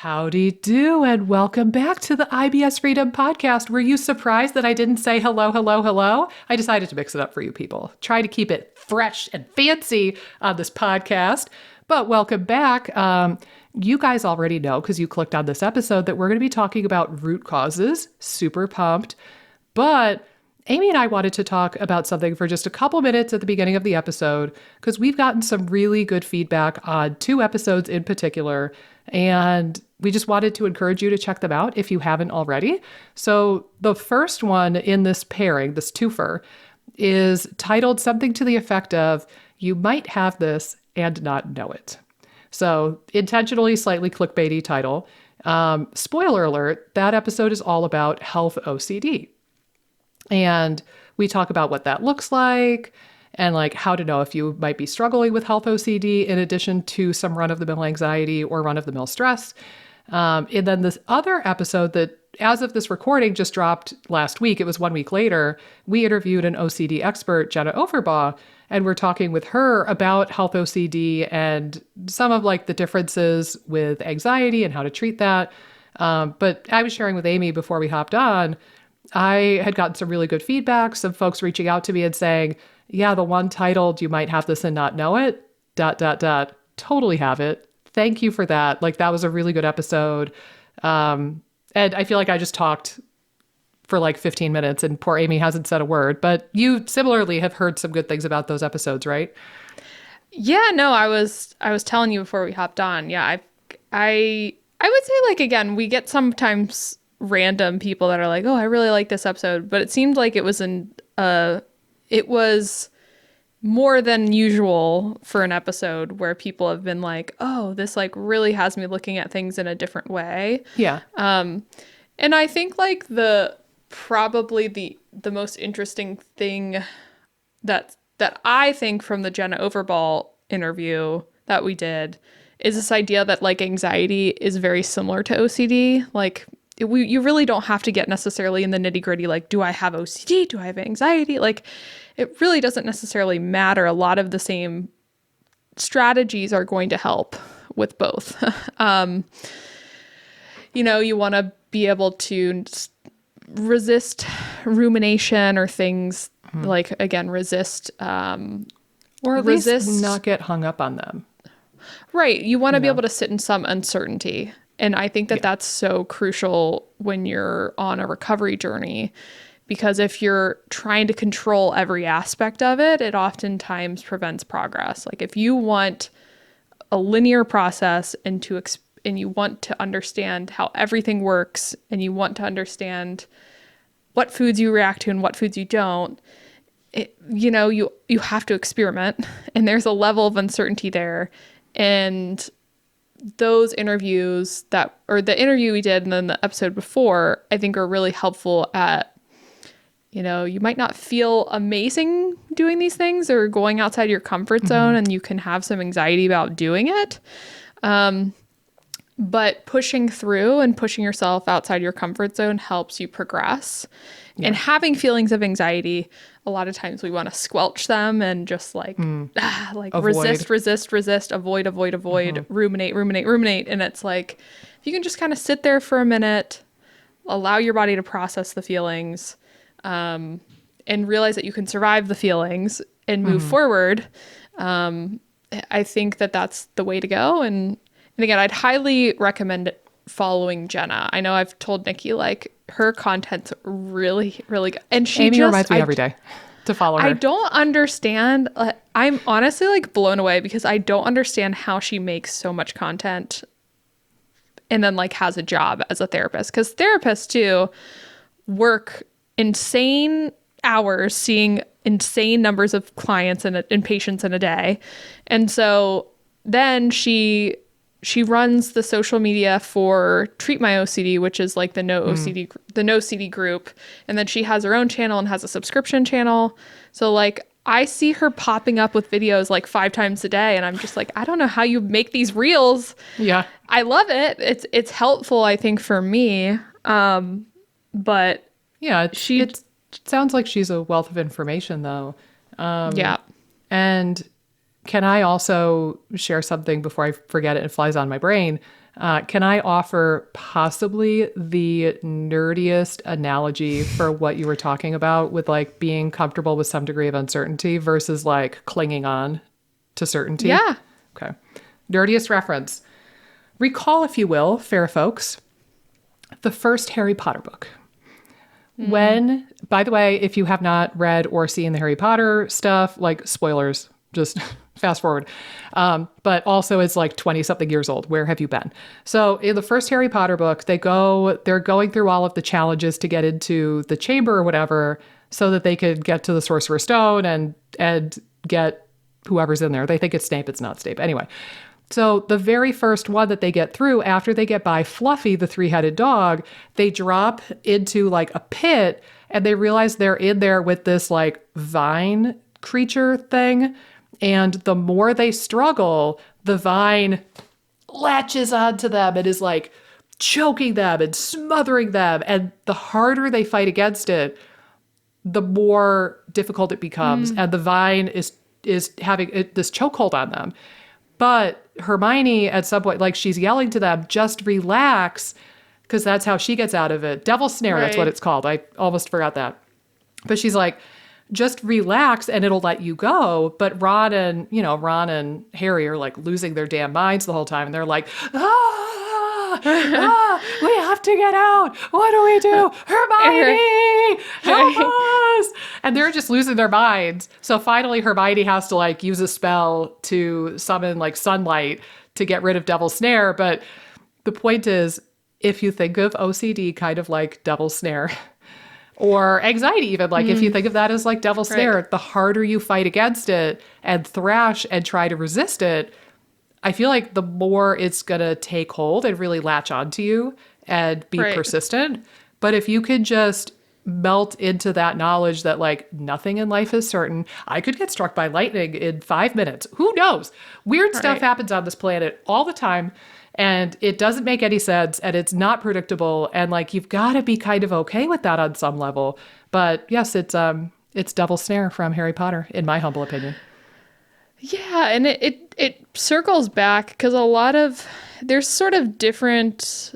Howdy do, and welcome back to the IBS Freedom Podcast. Were you surprised that I didn't say hello, hello, hello? I decided to mix it up for you people. Try to keep it fresh and fancy on this podcast. But welcome back. You guys already know, because you clicked on this episode, that we're going to be talking about root causes. Super pumped. But Amy and I wanted to talk about something for just a couple minutes at the beginning of the episode, because we've gotten some really good feedback on 2 episodes in particular, and we just wanted to encourage you to check them out if you haven't already. So the first one in this pairing, this twofer, is titled something to the effect of, "You might have this and not know it." So intentionally slightly clickbaity title. Spoiler alert, that episode is all about health OCD. And we talk about what that looks like and like how to know if you might be struggling with health OCD in addition to some run-of-the-mill anxiety or run-of-the-mill stress. And then this other episode that, as of this recording, just dropped last week, it was 1 week later, we interviewed an OCD expert, Jenna Overbaugh, and we're talking with her about health OCD and some of like the differences with anxiety and how to treat that. But I was sharing with Amy before we hopped on, I had gotten some really good feedback, some folks reaching out to me and saying, yeah, the one titled, "You might have this and not know it, ... Totally have it. Thank you for that. Like, that was a really good episode. And I feel like I just talked for like 15 minutes and poor Amy hasn't said a word, but you similarly have heard some good things about those episodes, right? Yeah, no, I was telling you before we hopped on. Yeah, I would say, like, again, we get sometimes random people that are like, "Oh, I really like this episode," but it seemed like it was it was more than usual for an episode where people have been like, "Oh, this like really has me looking at things in a different way." Yeah. And I think like probably the most interesting thing that I think from the Jenna Overbaugh interview that we did is this idea that like anxiety is very similar to OCD. Like you really don't have to get necessarily in the nitty gritty. Like, do I have OCD? Do I have anxiety? Like, it really doesn't necessarily matter. A lot of the same strategies are going to help with both. You want to be able to resist rumination or things like, again, resist, Or at resist, least not get hung up on them. Right. You want to be able to sit in some uncertainty. And I think that that's so crucial when you're on a recovery journey, because if you're trying to control every aspect of it, it oftentimes prevents progress. Like if you want a linear process and you want to understand how everything works, and you want to understand what foods you react to and what foods you don't, you have to experiment, and there's a level of uncertainty there. And those interviews the interview we did and then the episode before, I think are really helpful at, you might not feel amazing doing these things or going outside your comfort zone, and you can have some anxiety about doing it. But pushing through and pushing yourself outside your comfort zone helps you progress. Yeah. And having feelings of anxiety, a lot of times we want to squelch them and just avoid. resist, avoid, ruminate. And it's like, if you can just kind of sit there for a minute, allow your body to process the feelings, and realize that you can survive the feelings and move forward. I think that that's the way to go. And again, I'd highly recommend following Jenna. I know I've told Nikki, like, her content's really, really good. And Amy reminds me every day to follow her. I don't understand. I'm honestly like blown away, because I don't understand how she makes so much content and then like has a job as a therapist. Because therapists too work insane hours seeing insane numbers of clients and patients in a day. And so then she runs the social media for Treat My OCD, which is like the No OCD group. And then she has her own channel and has a subscription channel. So like I see her popping up with videos like 5 times a day, and I'm just like, I don't know how you make these reels. Yeah. I love it. It's helpful, I think, for me. But yeah, it sounds like she's a wealth of information though. Yeah. And can I also share something before I forget it and it flies on my brain? Can I offer possibly the nerdiest analogy for what you were talking about with like being comfortable with some degree of uncertainty versus like clinging on to certainty? Yeah. Okay. Nerdiest reference. Recall, if you will, fair folks, the first Harry Potter book. When, by the way, if you have not read or seen the Harry Potter stuff, like spoilers, just fast forward. But also it's like 20 something years old. Where have you been? So in the first Harry Potter book, they're going through all of the challenges to get into the chamber or whatever so that they could get to the Sorcerer's Stone and get whoever's in there. They think it's Snape. It's not Snape. Anyway. So the very first one that they get through, after they get by Fluffy, the three-headed dog, they drop into like a pit and they realize they're in there with this like vine creature thing. And the more they struggle, the vine latches onto them and is like choking them and smothering them. And the harder they fight against it, the more difficult it becomes. And the vine is having this chokehold on them. But Hermione, at some point, like she's yelling to them, just relax, because that's how she gets out of it. Devil's Snare, that's what it's called. I almost forgot that. But she's like, just relax and it'll let you go. But Ron and Harry are like losing their damn minds the whole time. And they're like, we have to get out. What do we do? Hermione, help us. And they're just losing their minds. So finally Hermione has to like use a spell to summon like sunlight to get rid of Devil's Snare. But the point is, if you think of OCD kind of like Devil's Snare, or anxiety even, like if you think of that as like Devil's Snare, the harder you fight against it and thrash and try to resist it, I feel like the more it's going to take hold and really latch onto you and be persistent. But if you could just melt into that knowledge that like nothing in life is certain. I could get struck by lightning in 5 minutes. Who knows? Weird stuff happens on this planet all the time. And it doesn't make any sense and it's not predictable. And like, you've got to be kind of okay with that on some level. But yes, it's Devil's Snare from Harry Potter, in my humble opinion. Yeah. And it circles back because there's sort of different,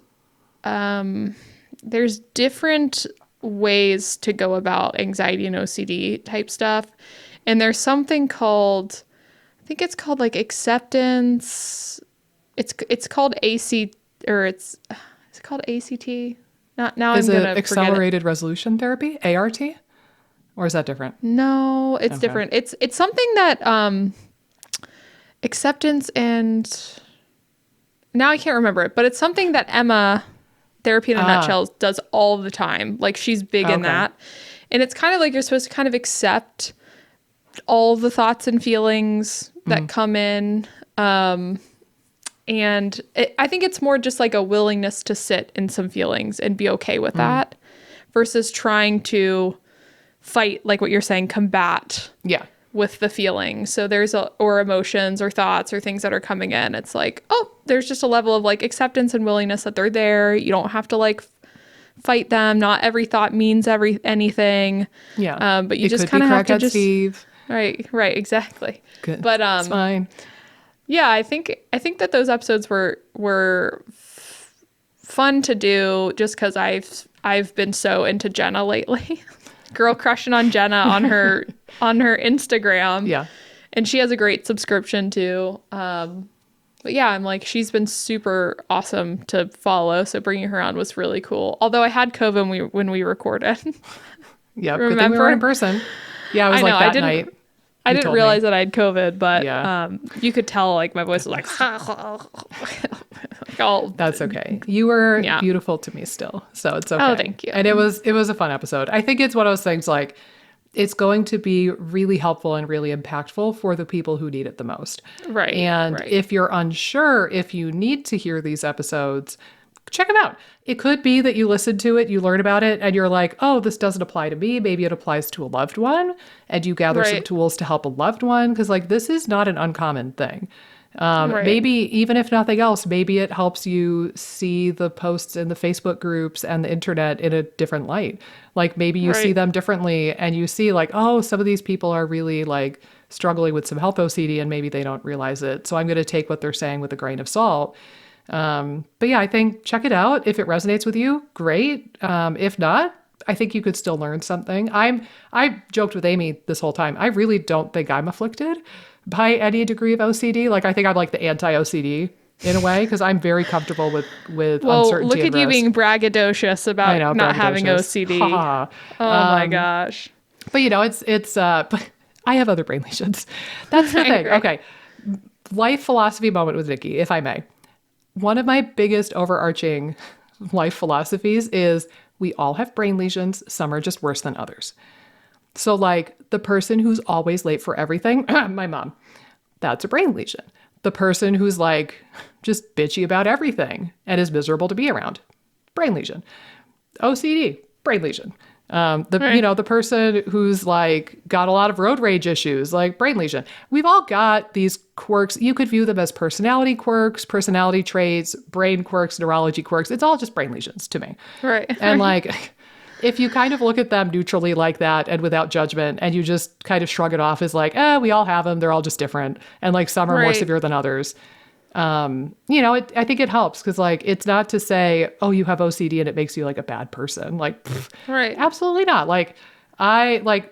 there's different ways to go about anxiety and OCD type stuff. And there's something called, I think it's called like acceptance. It's called AC, or is it called ACT? Now is I'm gonna it accelerated resolution therapy, ART, or is that different? No, it's different. It's something that acceptance and now I can't remember it, but it's something that Emma, Therapy in a Nutshell, does all the time. Like she's big in that, and it's kind of like you're supposed to kind of accept all the thoughts and feelings that come in. And I think it's more just like a willingness to sit in some feelings and be okay with that versus trying to fight, like what you're saying, combat with the feelings. So or emotions or thoughts or things that are coming in. It's like, oh, there's just a level of like acceptance and willingness that they're there. You don't have to like fight them. Not every thought means anything. Yeah. But you just kind of have to just... Steve. Right, exactly. Good. But it's fine. Yeah, I think that those episodes were fun to do just because I've been so into Jenna lately. Girl crushing on Jenna on her Instagram. Yeah. And she has a great subscription too. But yeah, I'm like, she's been super awesome to follow. So bringing her on was really cool. Although I had COVID when we recorded. Yeah, good thing we were in person. Yeah, it was like that night. I didn't realize that I had COVID, but you could tell like my voice was like, that's okay. You were beautiful to me still, so it's okay. Oh, thank you. And it was a fun episode. I think it's one of those things like it's going to be really helpful and really impactful for the people who need it the most. Right. And if you're unsure if you need to hear these episodes, check them out. It could be that you listen to it, you learn about it, and you're like, oh, this doesn't apply to me. Maybe it applies to a loved one. And you gather some tools to help a loved one. Because like, this is not an uncommon thing. Maybe even if nothing else, maybe it helps you see the posts in the Facebook groups and the internet in a different light. Like maybe you see them differently and you see like, oh, some of these people are really like struggling with some health OCD and maybe they don't realize it. So I'm going to take what they're saying with a grain of salt. But yeah, I think check it out. If it resonates with you, great. If not, I think you could still learn something. I joked with Amy this whole time. I really don't think I'm afflicted by any degree of OCD. Like I think I'm like the anti-OCD in a way because I'm very comfortable with Well, uncertainty look and at you risk. being braggadocious I about know, not having braggadocious. OCD. Ha ha. Oh my gosh. But you know, but I have other brain lesions. That's the thing. Right. Okay. Life philosophy moment with Nikki, if I may. One of my biggest overarching life philosophies is we all have brain lesions. Some are just worse than others. So like the person who's always late for everything, my mom, that's a brain lesion. The person who's like just bitchy about everything and is miserable to be around, brain lesion. OCD, brain lesion. The person who's like got a lot of road rage issues, like brain lesion. We've all got these quirks. You could view them as personality quirks, personality traits, brain quirks, neurology quirks. It's all just brain lesions to me. Right. And like, if you kind of look at them neutrally like that and without judgment, and you just kind of shrug it off as like, we all have them. They're all just different. And like some are more Right. severe than others. I think it helps because like, it's not to say, oh, you have OCD and it makes you like a bad person. Like, Right. absolutely not. Like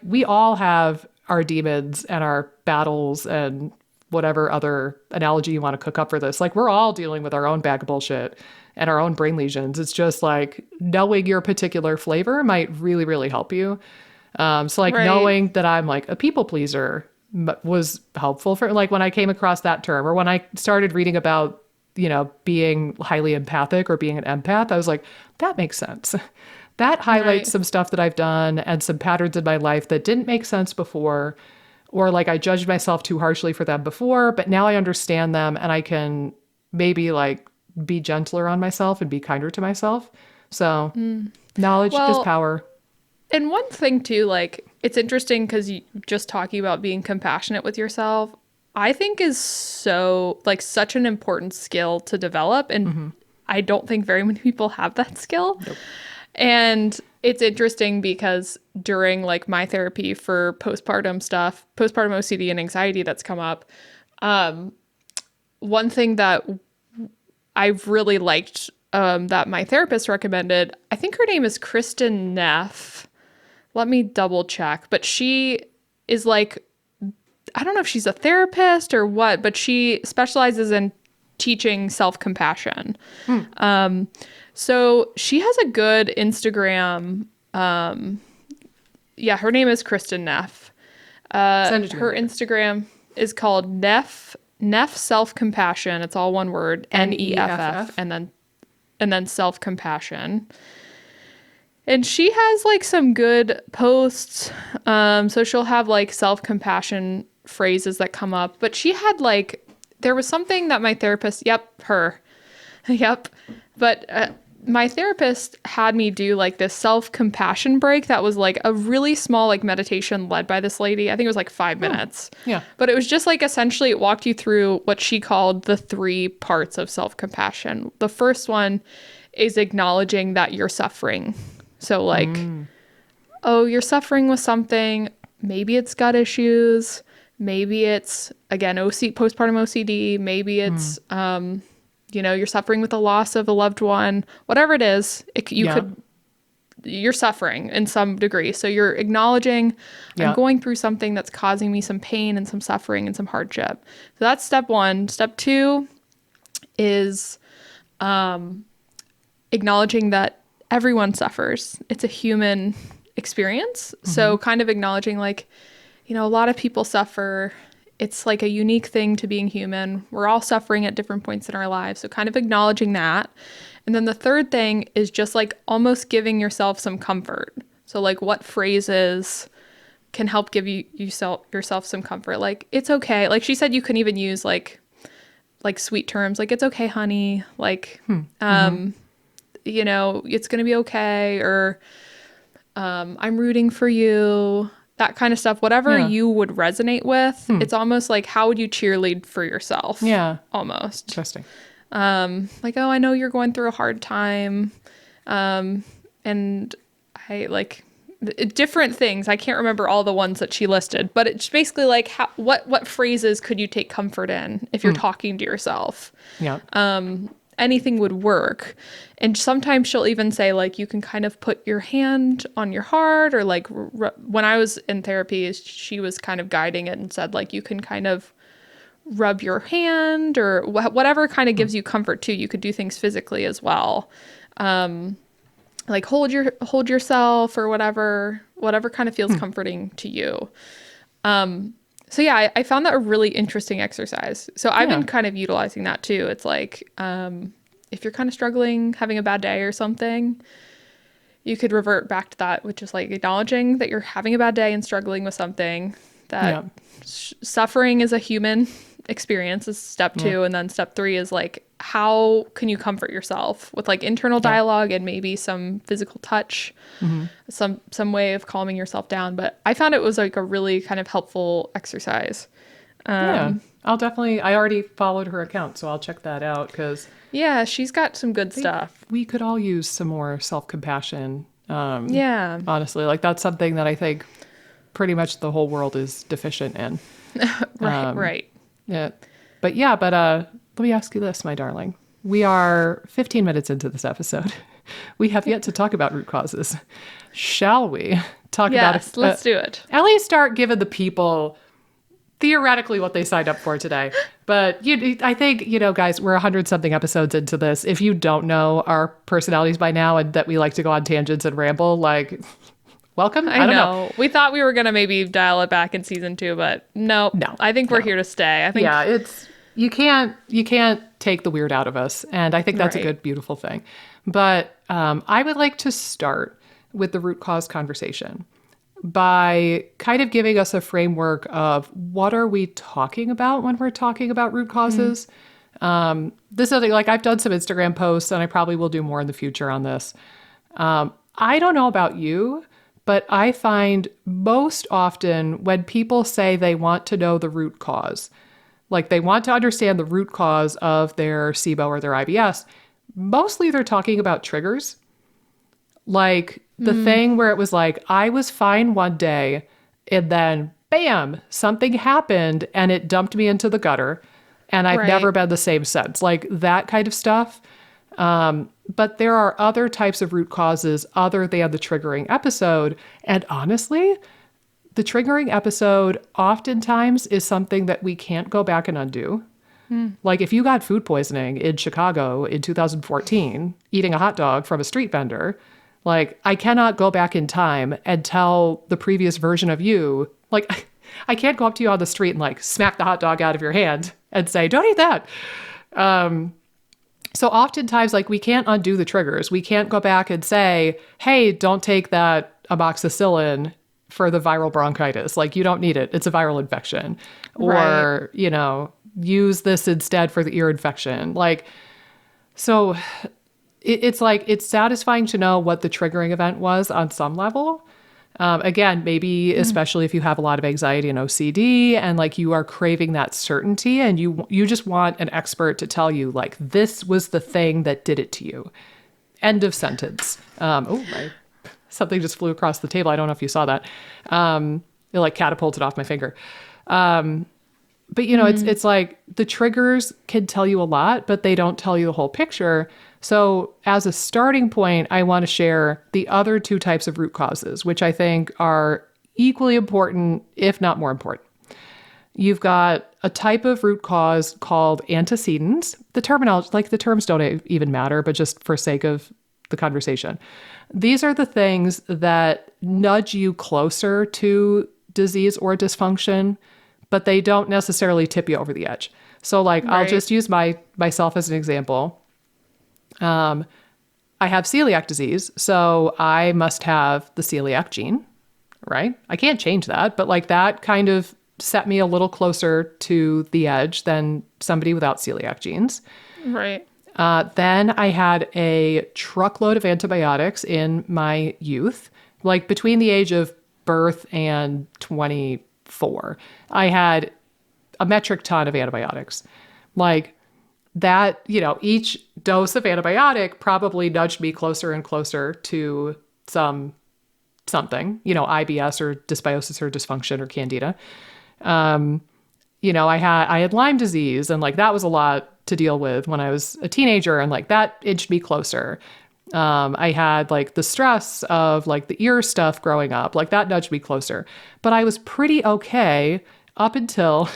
we all have our demons and our battles and whatever other analogy you want to cook up for this. Like we're all dealing with our own bag of bullshit and our own brain lesions. It's just like knowing your particular flavor might really, really help you. So like Right. knowing that I'm like a people pleaser was helpful for like when I came across that term or when I started reading about, being highly empathic or being an empath, I was like, that makes sense. That highlights Right. some stuff that I've done and some patterns in my life that didn't make sense before, or like I judged myself too harshly for them before, but now I understand them and I can maybe like be gentler on myself and be kinder to myself. So knowledge is power. And one thing too, like it's interesting because you just talking about being compassionate with yourself, I think is so like such an important skill to develop. And I don't think very many people have that skill. Nope. And it's interesting because during like my therapy for postpartum OCD and anxiety that's come up, one thing that I've really liked that my therapist recommended, I think her name is Kristen Neff. Let me double check. But she is like, I don't know if she's a therapist or what, but she specializes in teaching self-compassion. So she has a good Instagram. Her name is Kristen Neff. Send it to me Her later. Instagram is called Neff Self-Compassion. It's all one word, NEFF, and then self-compassion. And she has like some good posts. So she'll have like self-compassion phrases that come up, but she had like, there was something that my therapist, but my therapist had me do like this self-compassion break that was like a really small like meditation led by this lady. I think it was like 5 minutes. Yeah. But it was just like essentially it walked you through what she called the 3 parts of self-compassion. The first one is acknowledging that you're suffering. So like, oh, you're suffering with something. Maybe it's gut issues. Maybe it's, again, postpartum OCD. Maybe it's, you're suffering with the loss of a loved one. Whatever it is, you're suffering in some degree. So you're acknowledging, I'm going through something that's causing me some pain and some suffering and some hardship. So that's step 1. Step 2 is acknowledging that everyone suffers. It's a human experience. So kind of acknowledging like, a lot of people suffer. It's like a unique thing to being human. We're all suffering at different points in our lives. So kind of acknowledging that. And then the third thing is just like almost giving yourself some comfort. So like what phrases can help give yourself some comfort? Like, it's okay. Like she said, you can even use like sweet terms. Like, it's okay, honey. Like, it's going to be okay. Or I'm rooting for you. That kind of stuff, whatever you would resonate with. It's almost like, how would you cheerlead for yourself? Yeah. Almost. Interesting. Like, oh, I know you're going through a hard time. And I like different things. I can't remember all the ones that she listed, but it's basically like, what phrases could you take comfort in if you're talking to yourself? Yeah. And anything would work. And sometimes she'll even say, like, you can kind of put your hand on your heart, or like when I was in therapy, she was kind of guiding it and said, like, you can kind of rub your hand, or whatever kind of gives you comfort too. You could do things physically as well. Like hold yourself, or whatever kind of feels comforting to you. So yeah, I found that a really interesting exercise. So I've been kind of utilizing that too. It's like, if you're kind of struggling, having a bad day or something, you could revert back to that, which is like acknowledging that you're having a bad day and struggling with something, that suffering is a human experience is step 2. And then step 3 is like, how can you comfort yourself with like internal dialogue and maybe some physical touch, some way of calming yourself down. But I found it was like a really kind of helpful exercise. I already followed her account, so I'll check that out, because she's got some good stuff. We could all use some more self-compassion. Honestly, like that's something that I think pretty much the whole world is deficient in. Right. Yeah. But let me ask you this, my darling. We are 15 minutes into this episode. We have yet to talk about root causes. Shall we talk about it? Yes, let's do it. At least start giving the people theoretically what they signed up for today. But I think, guys, we're 100-something episodes into this. If you don't know our personalities by now and that we like to go on tangents and ramble, like, welcome. I don't know. We thought we were going to maybe dial it back in season 2, but no. I think we're here to stay. I think you can't take the weird out of us. And I think that's a good, beautiful thing. But I would like to start with the root cause conversation by kind of giving us a framework of what are we talking about when we're talking about root causes. This is like, I've done some Instagram posts, and I probably will do more in the future on this. I don't know about you, but I find most often when people say they want to know the root cause, like they want to understand the root cause of their SIBO or their IBS, mostly they're talking about triggers. Like the thing where it was like, I was fine one day and then bam, something happened and it dumped me into the gutter and I've never been the same since. Like that kind of stuff. But there are other types of root causes other than the triggering episode. And honestly, the triggering episode oftentimes is something that we can't go back and undo. Like if you got food poisoning in Chicago in 2014, eating a hot dog from a street vendor, like I cannot go back in time and tell the previous version of you, like I can't go up to you on the street and like smack the hot dog out of your hand and say, don't eat that. So oftentimes, like, we can't undo the triggers. We can't go back and say, hey, don't take that amoxicillin for the viral bronchitis. Like, you don't need it. It's a viral infection. Or, use this instead for the ear infection. Like, so it's like, it's satisfying to know what the triggering event was on some level. Again, maybe especially if you have a lot of anxiety and OCD and like you are craving that certainty and you just want an expert to tell you like, this was the thing that did it to you. End of sentence. Something just flew across the table. I don't know if you saw that. It like catapulted off my finger. But it's like the triggers can tell you a lot, but they don't tell you the whole picture. So as a starting point, I want to share the other two types of root causes, which I think are equally important, if not more important. You've got a type of root cause called antecedents. The terminology, like the terms don't even matter, but just for sake of the conversation. These are the things that nudge you closer to disease or dysfunction, but they don't necessarily tip you over the edge. So like, I'll just use myself as an example. I have celiac disease, so I must have the celiac gene, right? I can't change that, but like that kind of set me a little closer to the edge than somebody without celiac genes. Right. Then I had a truckload of antibiotics in my youth, like between the age of birth and 24. I had a metric ton of antibiotics. Like that, each dose of antibiotic probably nudged me closer and closer to something, IBS or dysbiosis or dysfunction or candida. I had Lyme disease and like that was a lot to deal with when I was a teenager, and like that inched me closer. I had like the stress of like the ear stuff growing up, like that nudged me closer. But I was pretty okay up until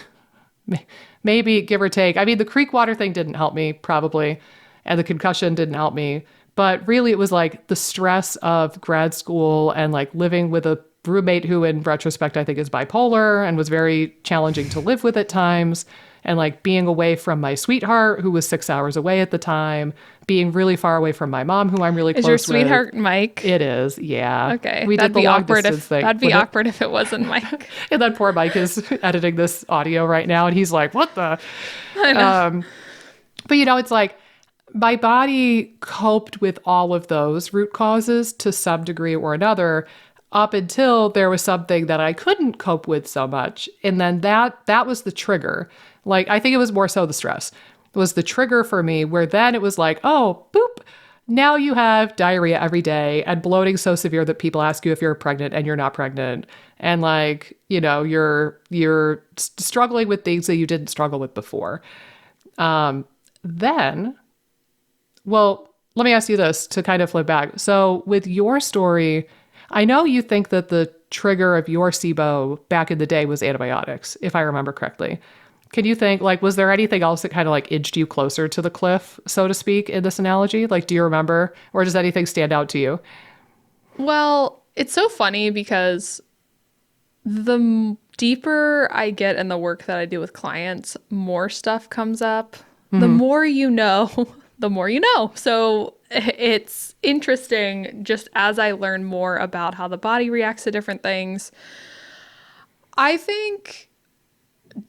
maybe give or take. I mean, the creek water thing didn't help me probably, and the concussion didn't help me. But really it was like the stress of grad school and like living with a roommate who in retrospect I think is bipolar and was very challenging to live with at times. And like being away from my sweetheart, who was 6 hours away at the time, being really far away from my mom, who I'm really close with. Is your sweetheart Mike? It is, yeah. Okay. We That'd did the be long awkward distance thing. That'd be awkward if it wasn't Mike. And then poor Mike is editing this audio right now, and he's like, what the? I know. But you know, it's like my body coped with all of those root causes to some degree or another, up until there was something that I couldn't cope with so much. And then that was the trigger. Like, I think it was more so the stress was the trigger for me, where then it was like, oh, boop, now you have diarrhea every day and bloating so severe that people ask you if you're pregnant and you're not pregnant. And like, you know, you're struggling with things that you didn't struggle with before. Then, well, let me ask you this to kind of flip back. So with your story, I know you think that the trigger of your SIBO back in the day was antibiotics, if I remember correctly. Can you think, like, was there anything else that kind of like inched you closer to the cliff, so to speak, in this analogy? Like, do you remember, or does anything stand out to you? Well, it's so funny because the deeper I get in the work that I do with clients, more stuff comes up. The more you know, the more you know. So it's interesting just as I learn more about how the body reacts to different things. I think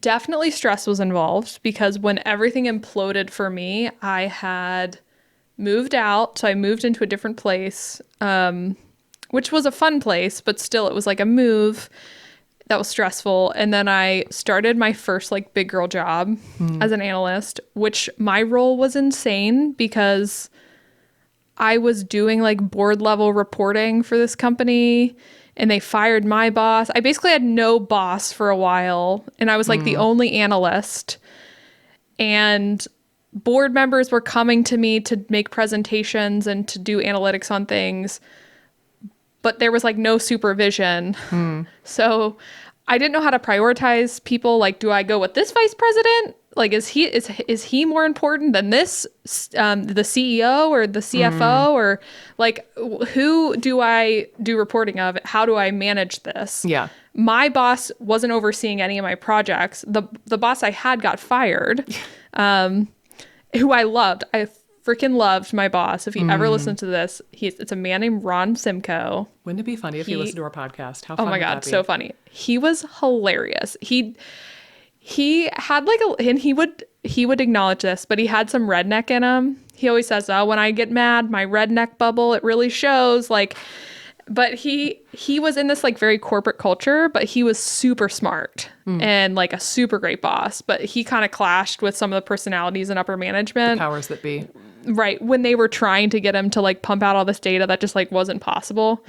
definitely stress was involved because when everything imploded for me, I had moved out. So I moved into a different place, which was a fun place, but still it was like a move that was stressful. And then I started my first like big girl job as an analyst, which my role was insane because I was doing like board level reporting for this company and they fired my boss. I basically had no boss for a while and I was like the only analyst, and board members were coming to me to make presentations and to do analytics on things, but there was like no supervision. So I didn't know how to prioritize people. Like, do I go with this vice president? Like, is he more important than this, the CEO or the CFO, or like, who do I do reporting of? How do I manage this? Yeah. My boss wasn't overseeing any of my projects. The boss I had got fired, who I loved. I freaking loved my boss. If you ever listen to this, it's a man named Ron Simcoe. Wouldn't it be funny if he listened to our podcast? How fun Oh my would God, that be? so funny. He was hilarious. He had like and he would acknowledge this, but he had some redneck in him. He always says, "Oh, when I get mad, my redneck bubble, it really shows." Like, but he was in this like very corporate culture, but he was super smart and like a super great boss. But he kind of clashed with some of the personalities in upper management. The powers that be. Right. When they were trying to get him to like pump out all this data that just like wasn't possible.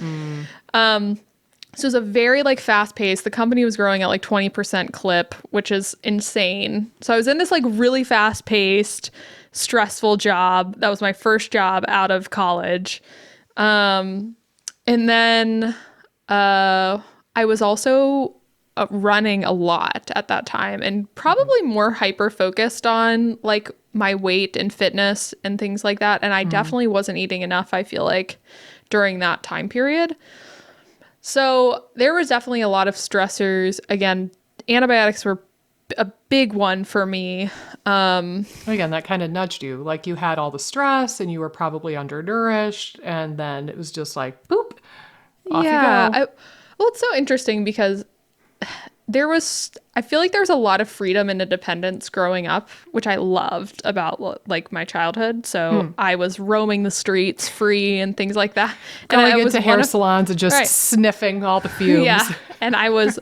So it was a very like fast pace. The company was growing at like 20% clip, which is insane. So I was in this like really fast paced, stressful job. That was my first job out of college. And then I was also running a lot at that time and probably more hyper focused on like my weight and fitness and things like that. And I definitely wasn't eating enough, I feel like, during that time period. So there was definitely a lot of stressors. Again, antibiotics were a big one for me. Again, that kind of nudged you. Like you had all the stress and you were probably undernourished. And then it was just like, boop, off you go. Well, it's so interesting because I feel like there was a lot of freedom and independence growing up, which I loved about like my childhood. So I was roaming the streets free and things like that. Going and into hair salons and just sniffing all the fumes. Yeah. And I was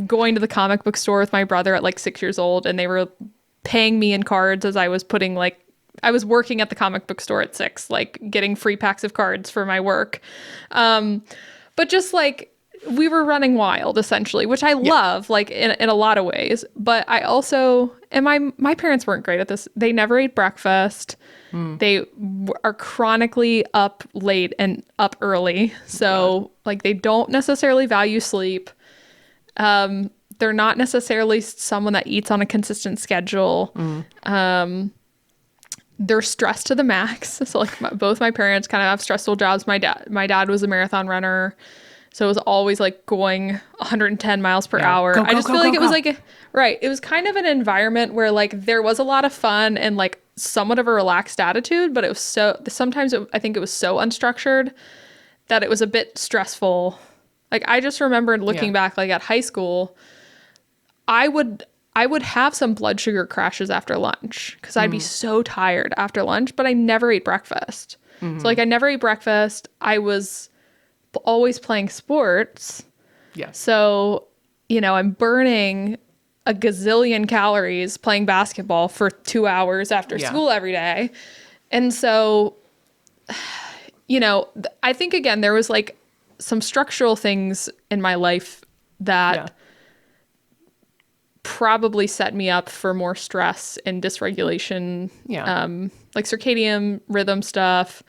going to the comic book store with my brother at like 6 years old, and they were paying me in cards as I was I was working at the comic book store at 6, like getting free packs of cards for my work. But just like we were running wild essentially, which I love, like in a lot of ways. But I also, and my parents weren't great at this. They never ate breakfast. They are chronically up late and up early. So like they don't necessarily value sleep. They're not necessarily someone that eats on a consistent schedule. They're stressed to the max. So like both my parents kind of have stressful jobs. My dad was a marathon runner. So it was always like going 110 miles per hour. Go, I just go, feel go, like go, it was go. like, right. It was kind of an environment where like there was a lot of fun and like somewhat of a relaxed attitude, but it was I think it was so unstructured that it was a bit stressful. Like I just remembered looking back, like at high school, I would have some blood sugar crashes after lunch because I'd be so tired after lunch, but I never ate breakfast. So like I never ate breakfast. I was always playing sports. Yes. So, I'm burning a gazillion calories playing basketball for 2 hours after school every day. And so, I think again, there was like some structural things in my life that probably set me up for more stress and dysregulation, like circadian rhythm stuff,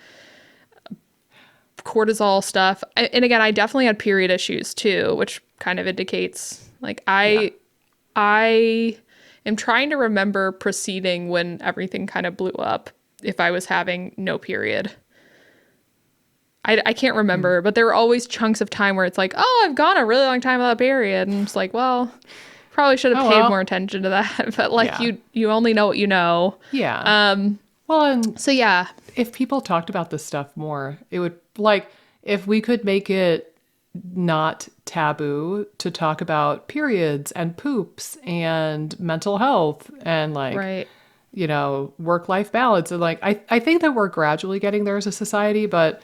cortisol stuff. And again, I definitely had period issues too, which kind of indicates like I am trying to remember proceeding when everything kind of blew up if I was having no period. I can't remember, but there were always chunks of time where it's like, oh, I've gone a really long time without a period. And it's like, well, probably should have paid more attention to that. But like you only know what you know. Yeah. Well, and So yeah. if people talked about this stuff more, it would like if we could make it not taboo to talk about periods and poops and mental health and like, work-life balance. And like, I think that we're gradually getting there as a society, but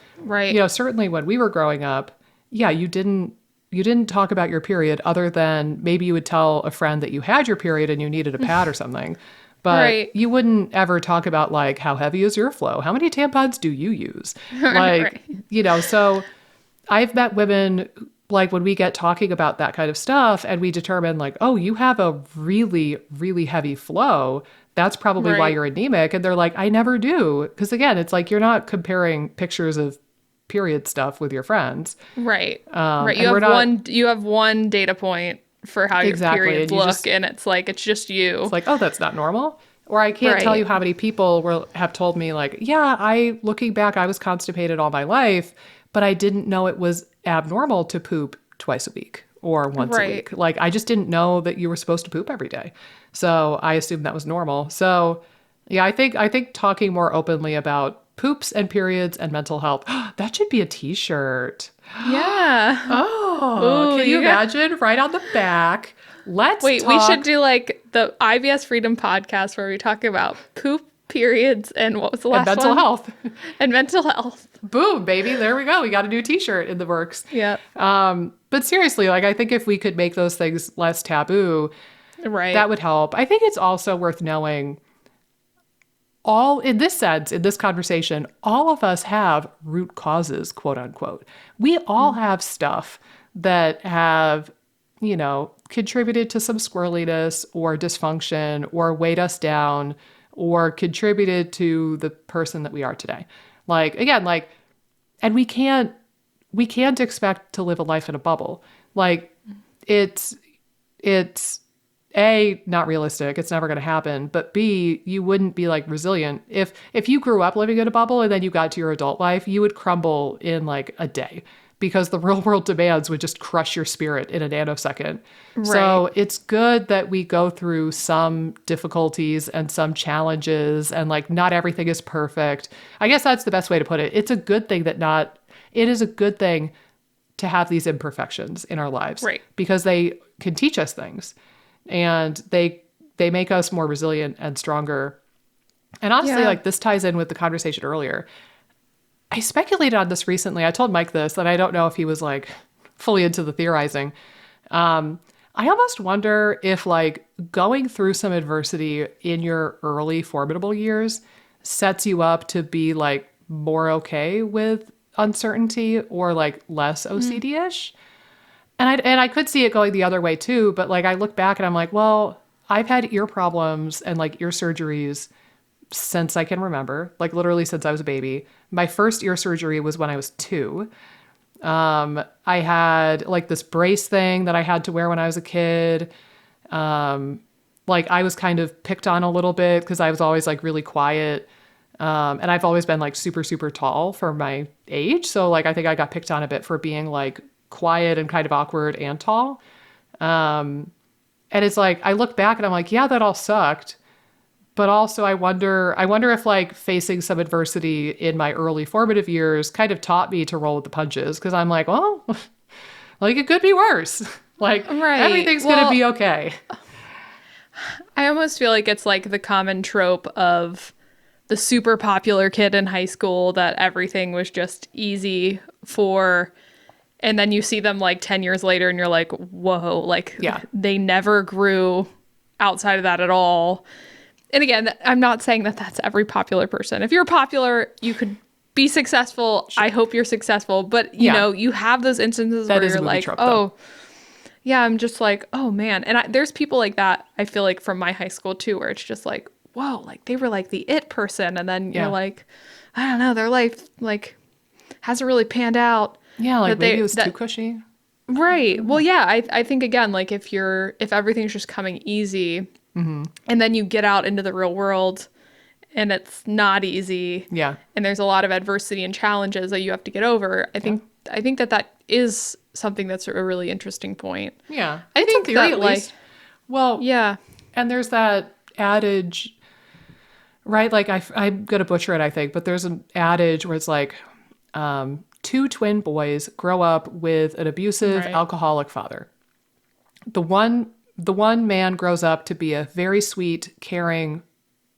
certainly when we were growing up, you didn't talk about your period other than maybe you would tell a friend that you had your period and you needed a pad or something. But you wouldn't ever talk about like, how heavy is your flow? How many tampons do you use? Like, so I've met women like when we get talking about that kind of stuff and we determine like, oh, you have a really, really heavy flow. That's probably why you're anemic. And they're like, I never do. Because again, it's like, you're not comparing pictures of period stuff with your friends. Right. You have one data point for how your periods look, and it's like it's just you. It's like, oh, that's not normal. Or I can't tell you how many people have told me like, looking back, I was constipated all my life, but I didn't know it was abnormal to poop twice a week or once a week. Like I just didn't know that you were supposed to poop every day. So I assumed that was normal. So I think talking more openly about poops and periods and mental health, that should be a t-shirt. Yeah. Oh, can you imagine? Right on the back. We should do like the IBS Freedom podcast where we talk about poop, periods, and what was the last one? Mental health. And mental health. Boom, baby. There we go. We got a new t-shirt in the works. Yeah. But seriously, like I think if we could make those things less taboo, that would help. I think it's also worth knowing in this conversation, all of us have root causes, quote unquote. We all have stuff that have, contributed to some squirreliness or dysfunction or weighed us down or contributed to the person that we are today. Like, again, like, and we can't expect to live a life in a bubble. Like it's A, not realistic. It's never going to happen. But B, you wouldn't be like resilient. If you grew up living in a bubble and then you got to your adult life, you would crumble in like a day because the real world demands would just crush your spirit in a nanosecond. Right. So it's good that we go through some difficulties and some challenges and like not everything is perfect. I guess that's the best way to put it. It is a good thing to have these imperfections in our lives. Right. Because they can teach us things. And they make us more resilient and stronger. And honestly, like this ties in with the conversation earlier. I speculated on this recently. I told Mike this, and I don't know if he was like fully into the theorizing. I almost wonder if like going through some adversity in your early formidable years sets you up to be like more okay with uncertainty or like less OCD-ish. I could see it going the other way too, but like I look back and I'm like, well, I've had ear problems and like ear surgeries since I can remember, like literally since I was a baby. My first ear surgery was when I was 2. I had like this brace thing that I had to wear when I was a kid. Like I was kind of picked on a little bit because I was always like really quiet. And I've always been like super, super tall for my age. So like I think I got picked on a bit for being like quiet and kind of awkward and tall. And it's like I look back and I'm like, yeah, that all sucked. But also I wonder if like facing some adversity in my early formative years kind of taught me to roll with the punches because I'm like, well, like it could be worse. Like everything's going to be okay. I almost feel like it's like the common trope of the super popular kid in high school that everything was just easy for. And then you see them like 10 years later and you're like, whoa, like they never grew outside of that at all. And again, I'm not saying that that's every popular person. If you're popular, you could be successful. Sure. I hope you're successful. But, you know, you have those instances where you're like, trope, yeah, I'm just like, oh, man. And there's people like that, I feel like, from my high school, too, where it's just like, whoa, like they were like the it person. And then you're like, I don't know, their life like hasn't really panned out. Yeah, like maybe it was too cushy. Right. Well, yeah, I think, again, like if everything's just coming easy, and then you get out into the real world and it's not easy. Yeah. And there's a lot of adversity and challenges that you have to get over. I think that is something that's a really interesting point. Yeah. I think theory, that at least. Well, yeah. And there's that adage, right? Like I'm going to butcher it, I think, but there's an adage where it's like 2 twin boys grow up with an abusive alcoholic father. The one man grows up to be a very sweet, caring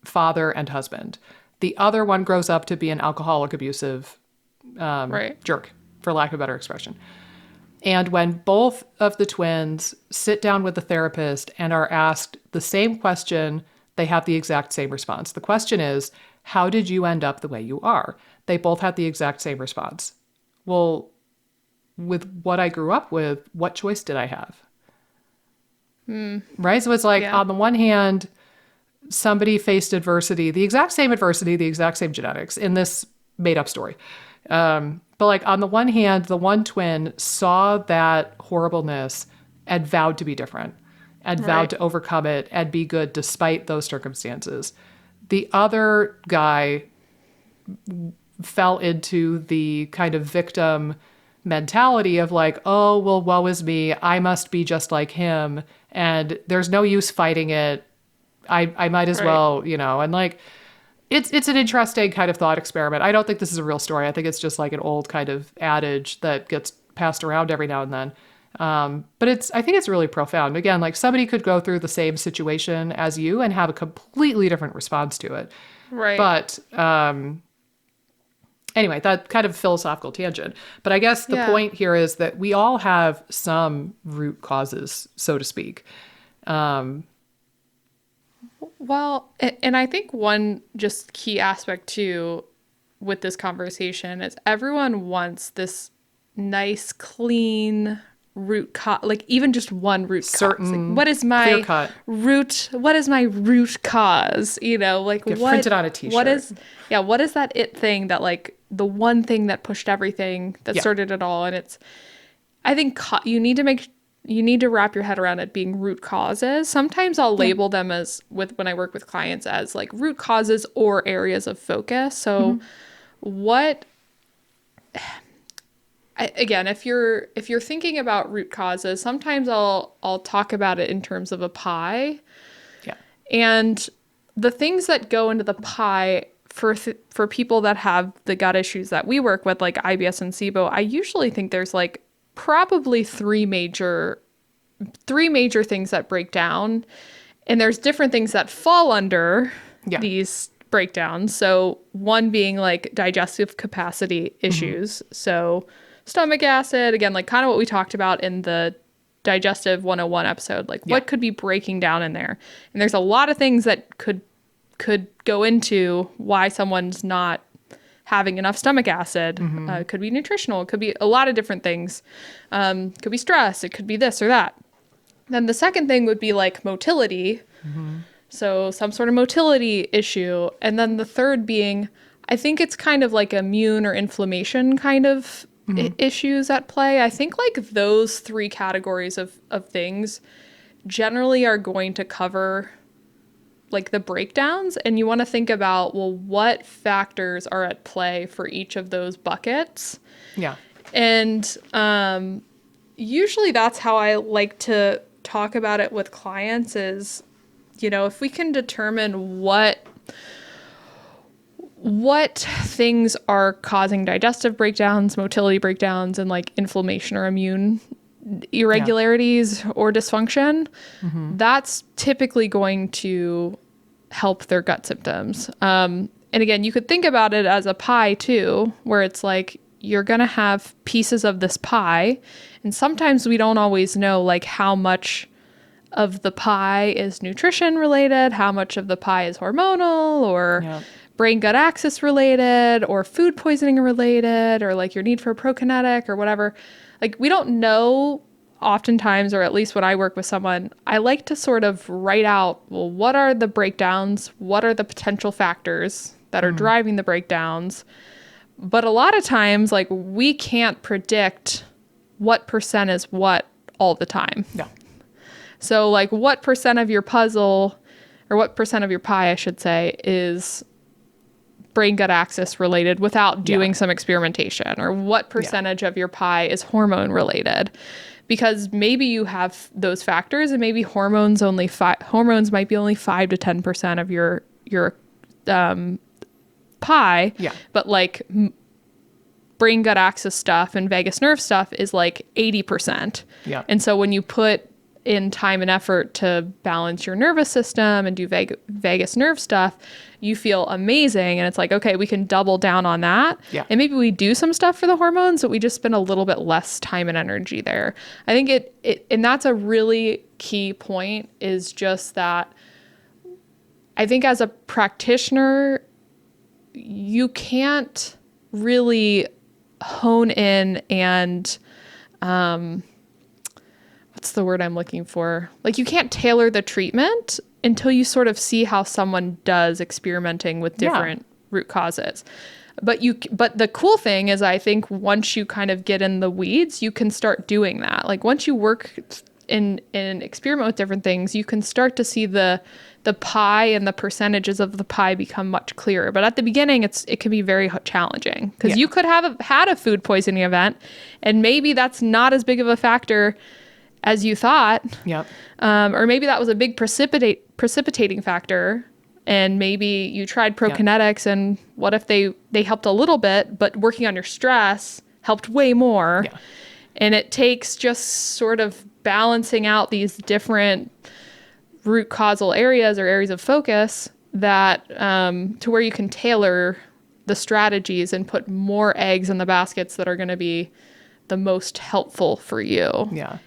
father and husband. The other one grows up to be an alcoholic, abusive jerk, for lack of a better expression. And when both of the twins sit down with the therapist and are asked the same question, they have the exact same response. The question is, how did you end up the way you are? They both had the exact same response. Well, with what I grew up with, what choice did I have? Right? So it's like, on the one hand, somebody faced adversity, the exact same genetics in this made up story. But like on the one hand, the one twin saw that horribleness and vowed to be different and vowed to overcome it and be good despite those circumstances. The other guy fell into the kind of victim mentality of like, oh, well, woe is me. I must be just like him. And there's no use fighting it. I might as well, and like, it's an interesting kind of thought experiment. I don't think this is a real story. I think it's just like an old kind of adage that gets passed around every now and then. But I think it's really profound. Again, like somebody could go through the same situation as you and have a completely different response to it. Right. But, anyway, that kind of philosophical tangent. But I guess the point here is that we all have some root causes, so to speak. Well, and I think one just key aspect too with this conversation is everyone wants this nice, clean root cause, like even just one root cause. Like, what is my root? What is my root cause? Like get printed on a t-shirt. What is that it thing that like the one thing that pushed everything that started it all? And I think you need to wrap your head around it being root causes. Sometimes I'll label them when I work with clients as like root causes or areas of focus. So again, if you're thinking about root causes, sometimes I'll talk about it in terms of a pie. Yeah. And the things that go into the pie for people that have the gut issues that we work with, like IBS and SIBO, I usually think there's like probably three major things that break down, and there's different things that fall under these breakdowns. So one being like digestive capacity issues. So stomach acid, again, like kind of what we talked about in the digestive 101 episode, like what could be breaking down in there. And there's a lot of things that could go into why someone's not having enough stomach acid. It could be nutritional. It could be a lot of different things. It could be stress. It could be this or that. Then the second thing would be like motility. So some sort of motility issue. And then the third being, I think it's kind of like immune or inflammation kind of issues at play. I think like those three categories of things generally are going to cover like the breakdowns. And you want to think about, well, what factors are at play for each of those buckets? Yeah. And usually that's how I like to talk about it with clients is, you know, if we can determine what things are causing digestive breakdowns, motility breakdowns, and like inflammation or immune irregularities or dysfunction, that's typically going to help their gut symptoms. And again, you could think about it as a pie too, where it's like you're going to have pieces of this pie. And sometimes we don't always know like how much of the pie is nutrition related, how much of the pie is hormonal or brain gut axis related or food poisoning related or like your need for a prokinetic or whatever. Like we don't know oftentimes, or at least when I work with someone, I like to sort of write out, well, what are the breakdowns? What are the potential factors that are driving the breakdowns? But a lot of times, like we can't predict what percent is what all the time. Yeah. So like what percent of your puzzle or what percent of your pie, I should say, is brain gut axis related without doing some experimentation, or what percentage of your pie is hormone related? Because maybe you have those factors and maybe hormones might be only 5 to 10% of your pie. Yeah. But like brain gut axis stuff and vagus nerve stuff is like 80%. Yeah. And so when you put in time and effort to balance your nervous system and do vagus nerve stuff, you feel amazing. And it's like, okay, we can double down on that. Yeah. And maybe we do some stuff for the hormones, but we just spend a little bit less time and energy there. I think and that's a really key point, is just that I think as a practitioner, you can't really hone in and, what's the word I'm looking for? Like you can't tailor the treatment until you sort of see how someone does experimenting with different root causes. But the cool thing is, I think once you kind of get in the weeds, you can start doing that. Like once you work and experiment with different things, you can start to see the pie and the percentages of the pie become much clearer. But at the beginning, it can be very challenging, because you could have had a food poisoning event, and maybe that's not as big of a factor as you thought. Yep. Or maybe that was a big precipitating factor, and maybe you tried prokinetics, and what if they helped a little bit, but working on your stress helped way more. Yeah. And it takes just sort of balancing out these different root causal areas or areas of focus that to where you can tailor the strategies and put more eggs in the baskets that are going to be the most helpful for you. Yeah.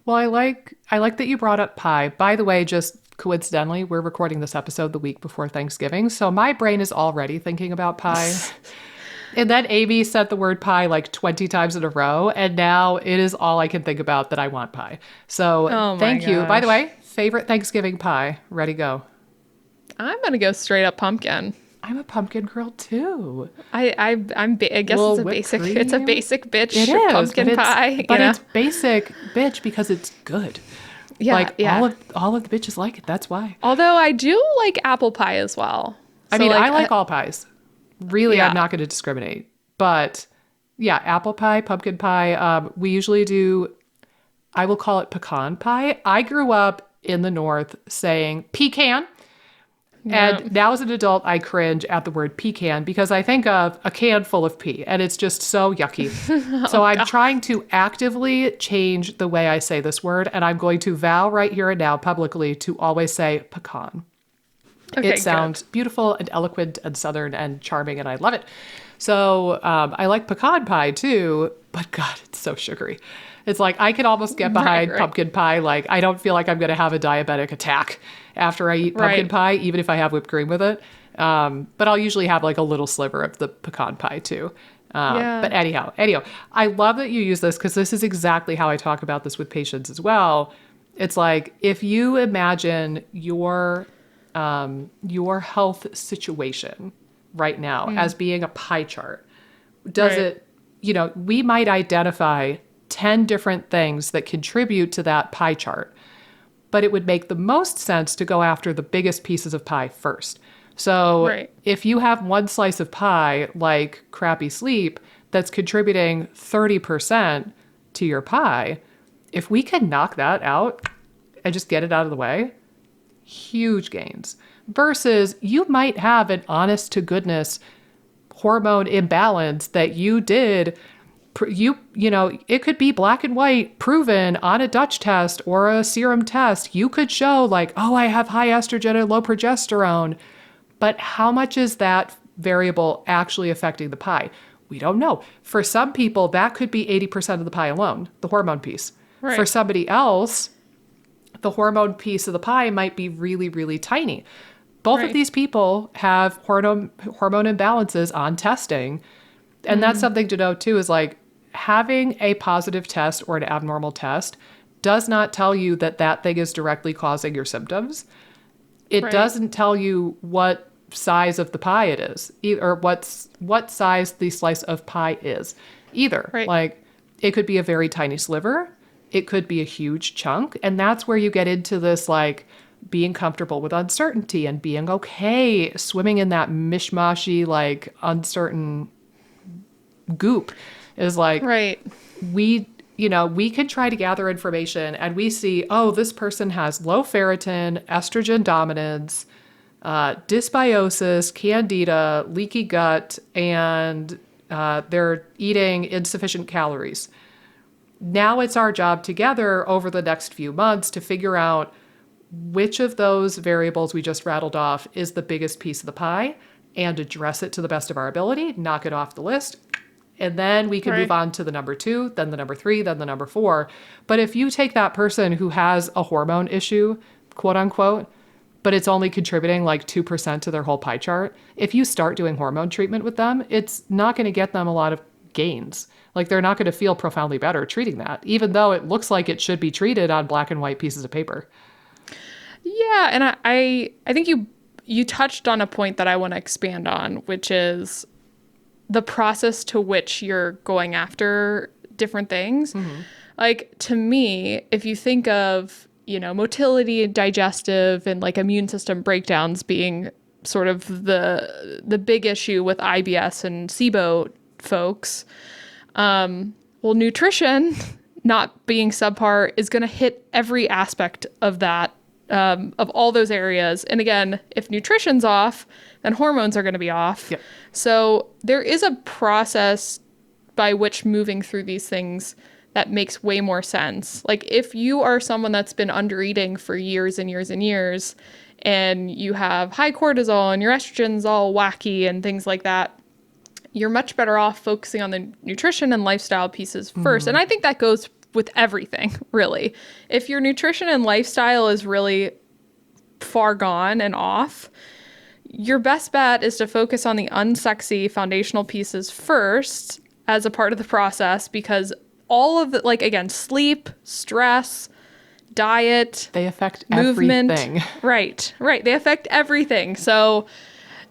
Well, I like that you brought up pie. By the way, just coincidentally, we're recording this episode the week before Thanksgiving, so my brain is already thinking about pie. And then Amy said the word pie like 20 times in a row, and now it is all I can think about that I want pie. So thank you. By the way, favorite Thanksgiving pie. Ready, go. I'm going to go straight up pumpkin. I'm a pumpkin girl too. I guess it's a basic bitch pumpkin pie. But it's basic bitch because it's good. Yeah, all of the bitches like it. That's why. Although I do like apple pie as well. I mean, I like all pies. Really, I'm not going to discriminate. But yeah, apple pie, pumpkin pie. We usually do, I will call it pecan pie. I grew up in the North saying pecan. Yeah. And now as an adult, I cringe at the word pecan because I think of a can full of pee, and it's just so yucky. So I'm trying to actively change the way I say this word, and I'm going to vow right here and now publicly to always say pecan. Okay, it sounds beautiful and eloquent and Southern and charming, and I love it. So I like pecan pie too, but God, it's so sugary. It's like I can almost get behind pumpkin pie. Like I don't feel like I'm going to have a diabetic attack after I eat pumpkin pie, even if I have whipped cream with it. But I'll usually have like a little sliver of the pecan pie too. Yeah. But anyhow, I love that you use this because this is exactly how I talk about this with patients as well. It's like, if you imagine your health situation right now as being a pie chart, we might identify 10 different things that contribute to that pie chart, but it would make the most sense to go after the biggest pieces of pie first. So if you have one slice of pie, like crappy sleep, that's contributing 30% to your pie, if we can knock that out and just get it out of the way, huge gains. Versus you might have an honest to goodness hormone imbalance that you did. It could be black and white proven on a Dutch test or a serum test. You could show like, oh, I have high estrogen and low progesterone. But how much is that variable actually affecting the pie? We don't know. For some people, that could be 80% of the pie alone, the hormone piece. Right. For somebody else, the hormone piece of the pie might be really, really tiny. Both of these people have hormone imbalances on testing. And that's something to know too, is like having a positive test or an abnormal test does not tell you that that thing is directly causing your symptoms. It doesn't tell you what size of the pie it is, or what size the slice of pie is either. Right. Like, it could be a very tiny sliver. It could be a huge chunk. And that's where you get into this, like, being comfortable with uncertainty and being okay swimming in that mishmashy, like, uncertain goop is like, we can try to gather information and we see, oh, this person has low ferritin, estrogen dominance, dysbiosis, candida, leaky gut, and they're eating insufficient calories. Now it's our job together over the next few months to figure out which of those variables we just rattled off is the biggest piece of the pie and address it to the best of our ability, knock it off the list. And then we can move on to the number 2, then the number 3, then the number 4. But if you take that person who has a hormone issue, quote unquote, but it's only contributing like 2% to their whole pie chart, if you start doing hormone treatment with them, it's not going to get them a lot of gains. Like, they're not going to feel profoundly better treating that, even though it looks like it should be treated on black and white pieces of paper. Yeah. And I think you touched on a point that I want to expand on, which is the process to which you're going after different things. Mm-hmm. Like, to me, if you think of, motility and digestive and like immune system breakdowns being sort of the big issue with IBS and SIBO folks, nutrition not being subpar is going to hit every aspect of that, of all those areas. And again, if nutrition's off, then hormones are going to be off. Yep. So there is a process by which moving through these things that makes way more sense. Like, if you are someone that's been under eating for years and years and years, and you have high cortisol and your estrogen's all wacky and things like that, you're much better off focusing on the nutrition and lifestyle pieces first. Mm-hmm. And I think that goes with everything, really. If your nutrition and lifestyle is really far gone and off, your best bet is to focus on the unsexy foundational pieces first as a part of the process, because all of the, like, again, sleep, stress, diet, they affect movement, everything. Right. They affect everything. So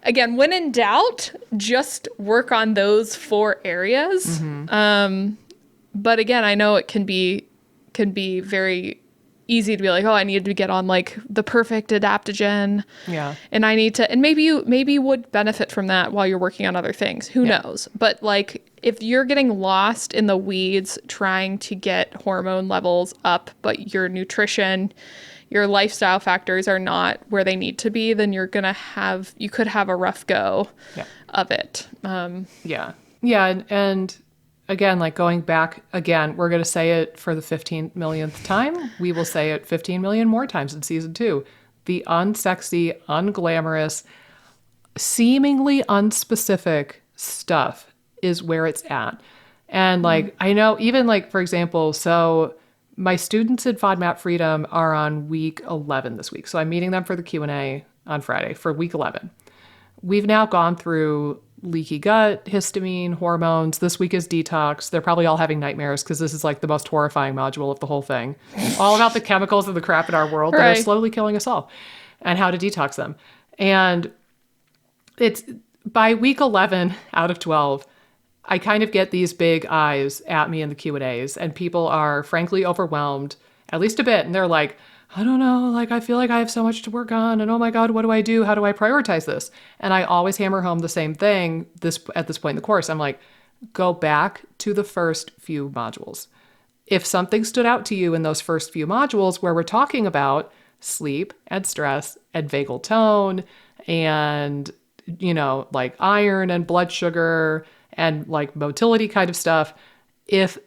again, when in doubt, just work on those 4 areas. Mm-hmm. But again, I know it can be very easy to be like, oh, I need to get on like the perfect adaptogen. Yeah. And I need to, and maybe you would benefit from that while you're working on other things. Who knows? But like, if you're getting lost in the weeds trying to get hormone levels up, but your nutrition, your lifestyle factors are not where they need to be, then you could have a rough go of it. Yeah. And again, like, going back again, we're going to say it for the 15 millionth time. We will say it 15 million more times in season 2. The unsexy, unglamorous, seemingly unspecific stuff is where it's at. And like, I know, even like, for example, so my students in FODMAP Freedom are on week 11 this week. So I'm meeting them for the Q&A on Friday for week 11. we've now gone through leaky gut, histamine, hormones. This week is detox. They're probably all having nightmares because this is like the most horrifying module of the whole thing. All about the chemicals and the crap in our world that are slowly killing us all and how to detox them. And it's by week 11 out of 12, I kind of get these big eyes at me in the Q&As, and people are frankly overwhelmed, at least a bit. And they're like, I don't know, like, I feel like I have so much to work on, and oh my God, what do I do? How do I prioritize this? And I always hammer home the same thing at this point in the course. I'm like, go back to the first few modules. If something stood out to you in those first few modules where we're talking about sleep and stress and vagal tone and, like iron and blood sugar and like motility kind of stuff, if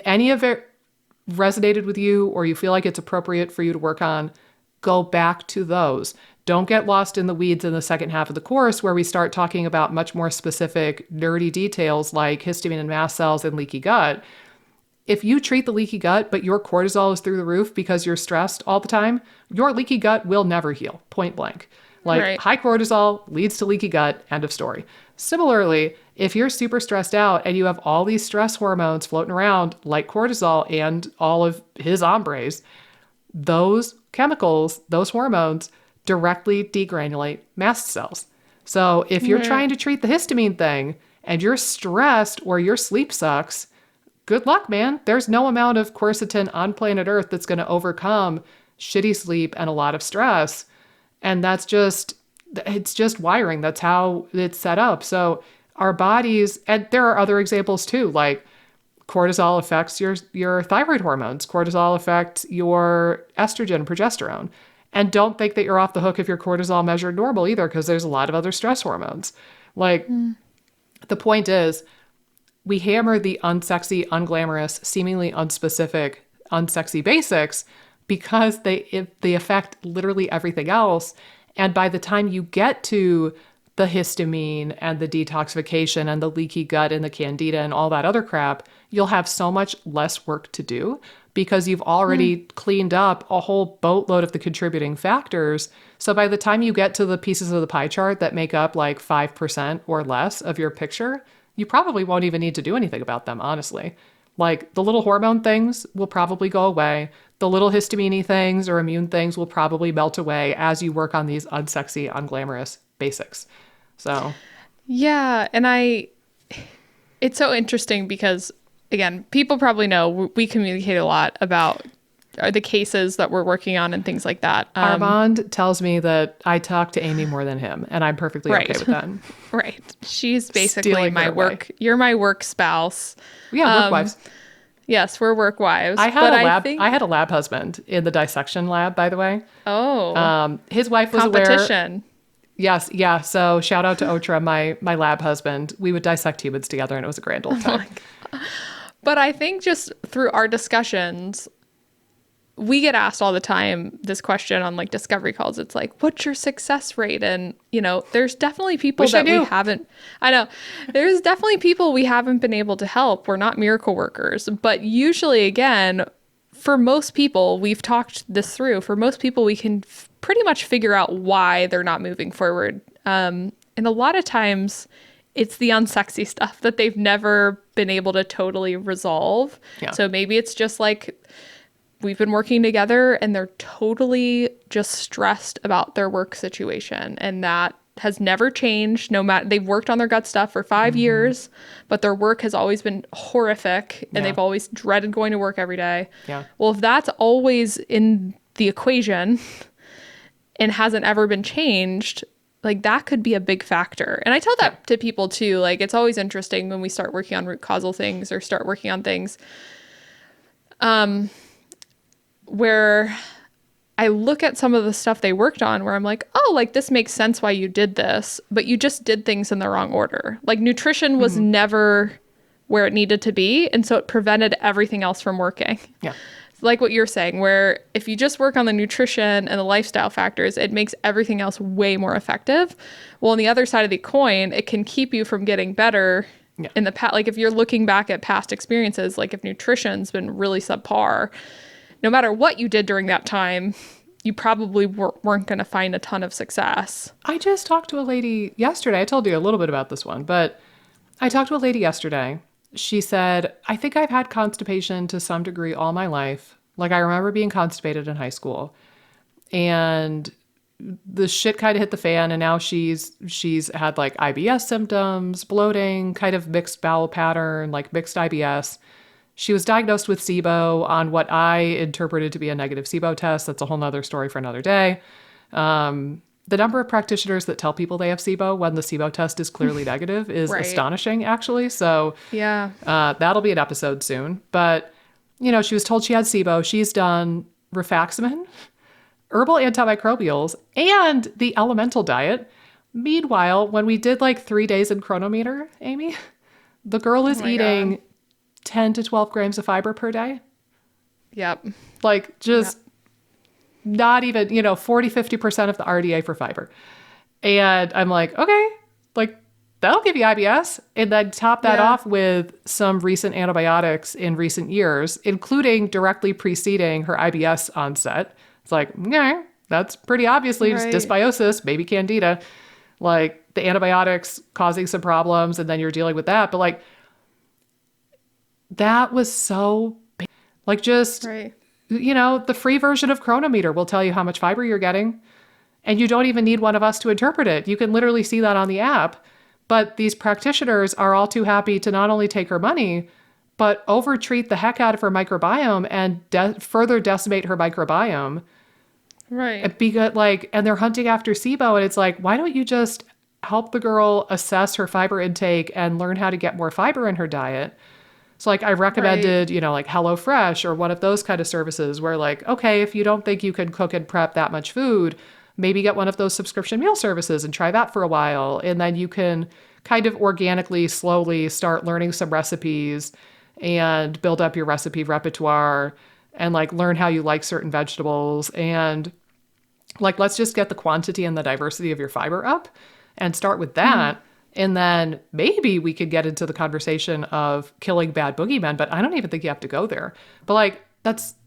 any of it resonated with you or you feel like it's appropriate for you to work on, go back to those. Don't get lost in the weeds in the second half of the course where we start talking about much more specific nerdy details like histamine and mast cells and leaky gut. If you treat the leaky gut, but your cortisol is through the roof because you're stressed all the time, your leaky gut will never heal, point blank. High cortisol leads to leaky gut, end of story. Similarly, if you're super stressed out and you have all these stress hormones floating around like cortisol and all of his hombres, those chemicals, those hormones directly degranulate mast cells. So if you're trying to treat the histamine thing and you're stressed or your sleep sucks, good luck, man. There's no amount of quercetin on planet Earth that's going to overcome shitty sleep and a lot of stress. And it's just wiring. That's how it's set up. So our bodies, and there are other examples too, like cortisol affects your thyroid hormones. Cortisol affects your estrogen, progesterone. And don't think that you're off the hook if your cortisol measured normal either, because there's a lot of other stress hormones. The point is, we hammer the unsexy, unglamorous, seemingly unspecific, unsexy basics because they affect literally everything else. And by the time you get to the histamine and the detoxification and the leaky gut and the candida and all that other crap, you'll have so much less work to do because you've already cleaned up a whole boatload of the contributing factors. So by the time you get to the pieces of the pie chart that make up like 5% or less of your picture, you probably won't even need to do anything about them, honestly. Like the little hormone things will probably go away. The little histamine things or immune things will probably melt away as you work on these unsexy, unglamorous basics. So, yeah. And it's so interesting because, again, people probably know we communicate a lot about the cases that we're working on and things like that. Armand tells me that I talk to Amy more than him, and I'm perfectly okay with that. Right. She's basically my work. You're my work spouse. Yeah, work wives. Yes, we're work wives. I had a lab husband in the dissection lab, by the way. Oh. His wife was competition. Aware. Yes, yeah. So shout out to Otra, my lab husband. We would dissect humans together, and it was a grand old time. But I think just through our discussions, we get asked all the time this question on like discovery calls. It's like, what's your success rate? And, there's definitely people we haven't, I know, there's definitely people we haven't been able to help. We're not miracle workers, but usually, again, for most people, we've talked this through. For most people, we can pretty much figure out why they're not moving forward. And a lot of times it's the unsexy stuff that they've never been able to totally resolve. Yeah. So maybe it's just like, we've been working together and they're totally just stressed about their work situation. And that has never changed. No matter, they've worked on their gut stuff for 5 years, but their work has always been horrific and they've always dreaded going to work every day. Yeah. Well, if that's always in the equation and hasn't ever been changed, like that could be a big factor. And I tell that to people too. Like it's always interesting when we start working on root causal things or start working on things. Where I look at some of the stuff they worked on where I'm like, oh, like this makes sense why you did this, but you just did things in the wrong order. Like nutrition was never where it needed to be. And so it prevented everything else from working. Yeah. Like what you're saying, where if you just work on the nutrition and the lifestyle factors, it makes everything else way more effective. Well, on the other side of the coin, it can keep you from getting better in the past. Like if you're looking back at past experiences, like if nutrition's been really subpar, no matter what you did during that time, you probably weren't going to find a ton of success. I just talked to a lady yesterday. I told you a little bit about this one, but I talked to a lady yesterday. She said, I think I've had constipation to some degree all my life. Like I remember being constipated in high school and the shit kind of hit the fan. And now she's had like IBS symptoms, bloating, kind of mixed bowel pattern, like mixed IBS. She was diagnosed with SIBO on what I interpreted to be a negative SIBO test. That's a whole nother story for another day. The number of practitioners that tell people they have SIBO when the SIBO test is clearly negative is astonishing, actually. So yeah, that'll be an episode soon. But, you know, she was told she had SIBO. She's done rifaximin, herbal antimicrobials, and the elemental diet. Meanwhile, when we did like 3 days in Chronometer, Amy, the girl is eating 10 to 12 grams of fiber per day. Yep. Like just not even, you know, 40, 50% of the RDA for fiber. And I'm like, okay, like that'll give you IBS. And then top that off with some recent antibiotics in recent years, including directly preceding her IBS onset. It's like, okay, that's pretty obviously just dysbiosis, maybe candida, like the antibiotics causing some problems. And then you're dealing with that. But like, that was so big. Like just, you know, the free version of Chronometer will tell you how much fiber you're getting. And you don't even need one of us to interpret it. You can literally see that on the app. But these practitioners are all too happy to not only take her money, but overtreat the heck out of her microbiome and further decimate her microbiome. Right. And they're hunting after SIBO. And it's like, why don't you just help the girl assess her fiber intake and learn how to get more fiber in her diet? So like I recommended, you know, like HelloFresh or one of those kind of services where like, okay, if you don't think you can cook and prep that much food, maybe get one of those subscription meal services and try that for a while. And then you can kind of organically, slowly start learning some recipes and build up your recipe repertoire and like learn how you like certain vegetables. And like, let's just get the quantity and the diversity of your fiber up and start with that. Mm-hmm. And then maybe we could get into the conversation of killing bad boogeymen, but I don't even think you have to go there. But like,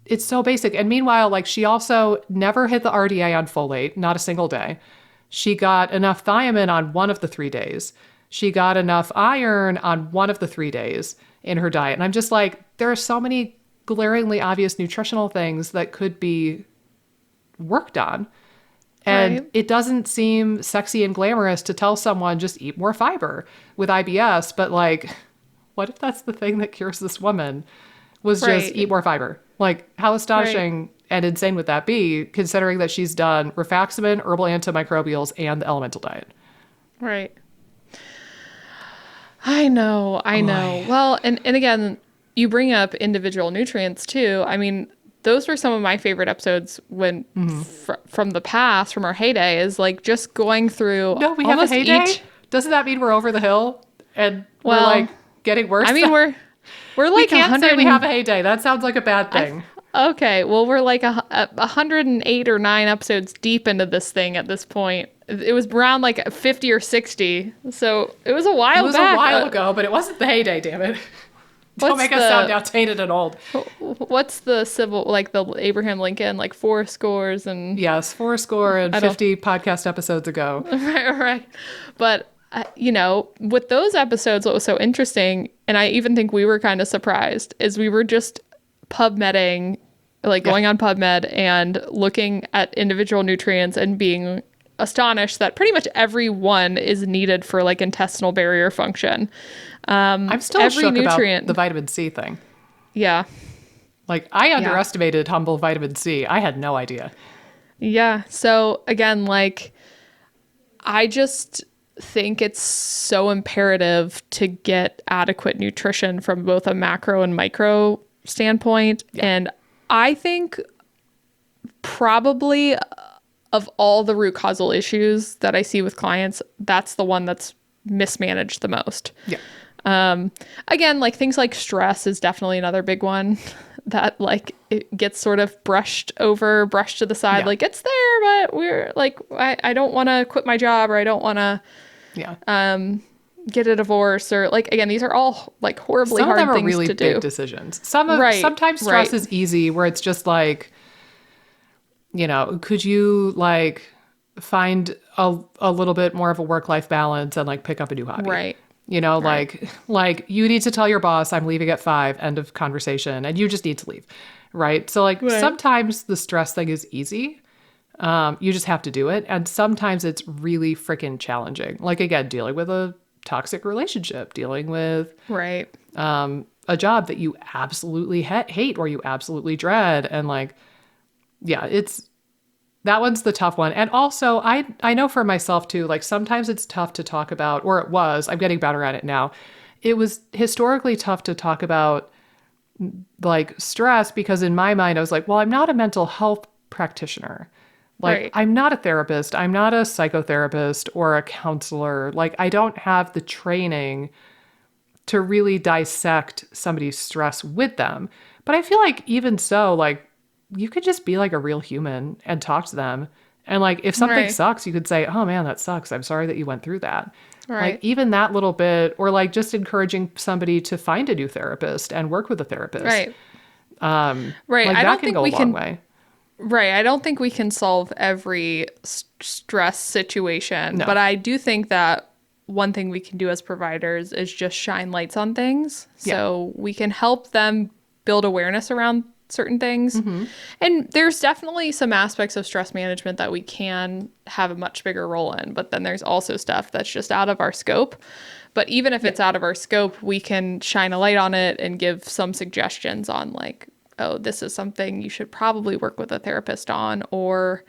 it's so basic. And meanwhile, like she also never hit the RDA on folate, not a single day. She got enough thiamine on one of the 3 days. She got enough iron on one of the 3 days in her diet. And I'm just like, there are so many glaringly obvious nutritional things that could be worked on. And it doesn't seem sexy and glamorous to tell someone just eat more fiber with IBS. But like, what if that's the thing that cures this woman was just eat more fiber? Like how astonishing and insane would that be considering that she's done rifaximin, herbal antimicrobials, and the elemental diet? Right. I know. Well, and again, you bring up individual nutrients too. I mean, those were some of my favorite episodes when from the past, from our heyday, is like just going through. No, we have a heyday. Doesn't that mean we're over the hill and we're like getting worse? I mean, we're like we can't say we have a heyday. That sounds like a bad thing. Okay, well, we're like 108 or 9 episodes deep into this thing at this point. It was around like 50 or 60, so it was a while back. It was a while ago, but it wasn't the heyday, damn it. Don't make us sound outdated and old. What's the civil, like the Abraham Lincoln, like 4 scores and... Yes, 4 score and 50 podcast episodes ago. Right. But, you know, with those episodes, what was so interesting, and I even think we were kind of surprised, is we were just PubMeding, like going on PubMed and looking at individual nutrients and being astonished that pretty much every one is needed for like intestinal barrier function. I'm still shook about the vitamin C thing. Yeah. Like I underestimated humble vitamin C. I had no idea. Yeah. So again, like I just think it's so imperative to get adequate nutrition from both a macro and micro standpoint. Yeah. And I think probably of all the root causal issues that I see with clients, that's the one that's mismanaged the most. Yeah. Again, like things like stress is definitely another big one that like it gets sort of brushed to the side. Yeah. Like it's there, but we're like, I don't want to quit my job or I don't want to, get a divorce or like, again, these are all like horribly hard things to do. Some of them are really big decisions. Sometimes stress is easy where it's just like, could you like find a little bit more of a work-life balance and like pick up a new hobby? Right. Like you need to tell your boss I'm leaving at 5, end of conversation, and you just need to leave. Right. So like sometimes the stress thing is easy. You just have to do it. And sometimes it's really freaking challenging. Like again, dealing with a toxic relationship, dealing with a job that you absolutely hate or you absolutely dread. And like, yeah, that one's the tough one. And also I know for myself too, like sometimes it's tough to talk about, or it was, I'm getting better at it now. It was historically tough to talk about like stress because in my mind I was like, well, I'm not a mental health practitioner. Like I'm not a therapist, I'm not a psychotherapist or a counselor. Like I don't have the training to really dissect somebody's stress with them. But I feel like even so, like you could just be like a real human and talk to them. And like if something sucks, you could say, "Oh man, that sucks. I'm sorry that you went through that." Like even that little bit, or like just encouraging somebody to find a new therapist and work with a therapist. Right. Like I that don't can think go a we long can. way. Right. I don't think we can solve every stress situation, No. but I do think that one thing we can do as providers is just shine lights on things. So we can help them build awareness around certain things. And there's definitely some aspects of stress management that we can have a much bigger role in, but then there's also stuff that's just out of our scope. But even if it's out of our scope, we can shine a light on it and give some suggestions on like, oh, this is something you should probably work with a therapist on, or,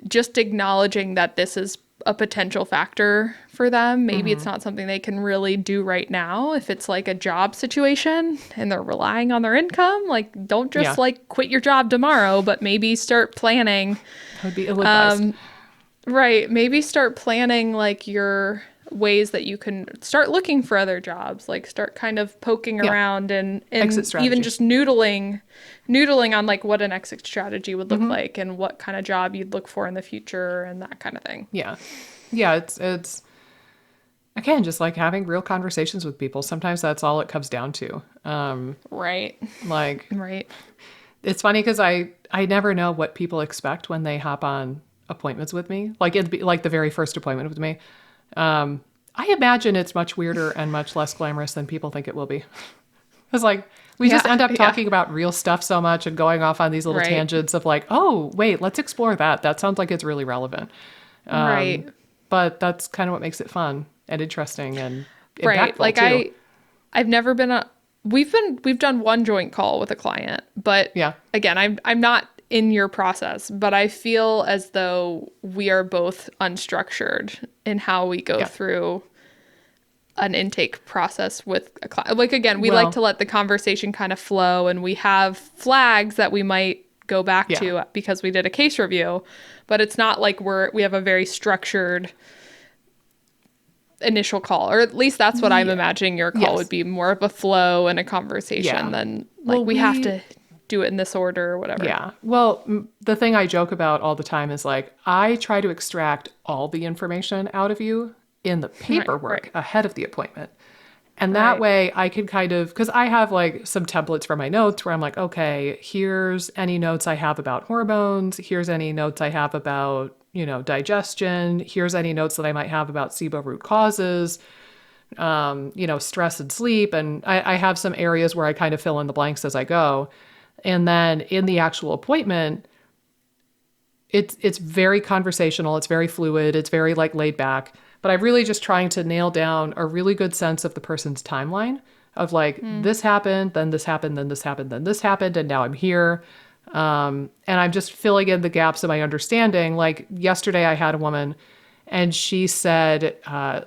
just acknowledging that this is a potential factor for them. Maybe it's not something they can really do right now. If it's like a job situation and they're relying on their income, like don't just like quit your job tomorrow, but maybe start planning. That would be ill-advised. Right. Maybe start planning like your ways that you can start looking for other jobs, like start kind of poking around and even just noodling on like what an exit strategy would look like and what kind of job you'd look for in the future and that kind of thing. Yeah. It's again, just like having real conversations with people. Sometimes that's all it comes down to. Like, it's funny because I never know what people expect when they hop on appointments with me. Like like the very first appointment with me. I imagine it's much weirder and much less glamorous than people think it will be. It's like we just end up talking about real stuff so much and going off on these little tangents of like, oh, wait, let's explore that. That sounds like it's really relevant. But that's kind of what makes it fun and interesting and impactful like too. I've never been we've done one joint call with a client, but again, I'm not in your process, but I feel as though we are both unstructured in how we go through an intake process with a client. Like, again, we like to let the conversation kind of flow, and we have flags that we might go back to because we did a case review, but it's not like we have a very structured initial call, or at least that's what I'm imagining your call would be, more of a flow and a conversation than like we have to do it in this order or whatever. Yeah. Well, the thing I joke about all the time is like, I try to extract all the information out of you in the paperwork ahead of the appointment. And that way I can kind of, because I have like some templates for my notes where I'm like, okay, here's any notes I have about hormones. Here's any notes I have about, digestion. Here's any notes that I might have about SIBO root causes, stress and sleep. And I have some areas where I kind of fill in the blanks as I go. And then in the actual appointment, it's very conversational. It's very fluid. It's very like laid back. But I'm really just trying to nail down a really good sense of the person's timeline of like, this happened, then this happened, then this happened, then this happened, and now I'm here. And I'm just filling in the gaps of my understanding. Like yesterday I had a woman and she said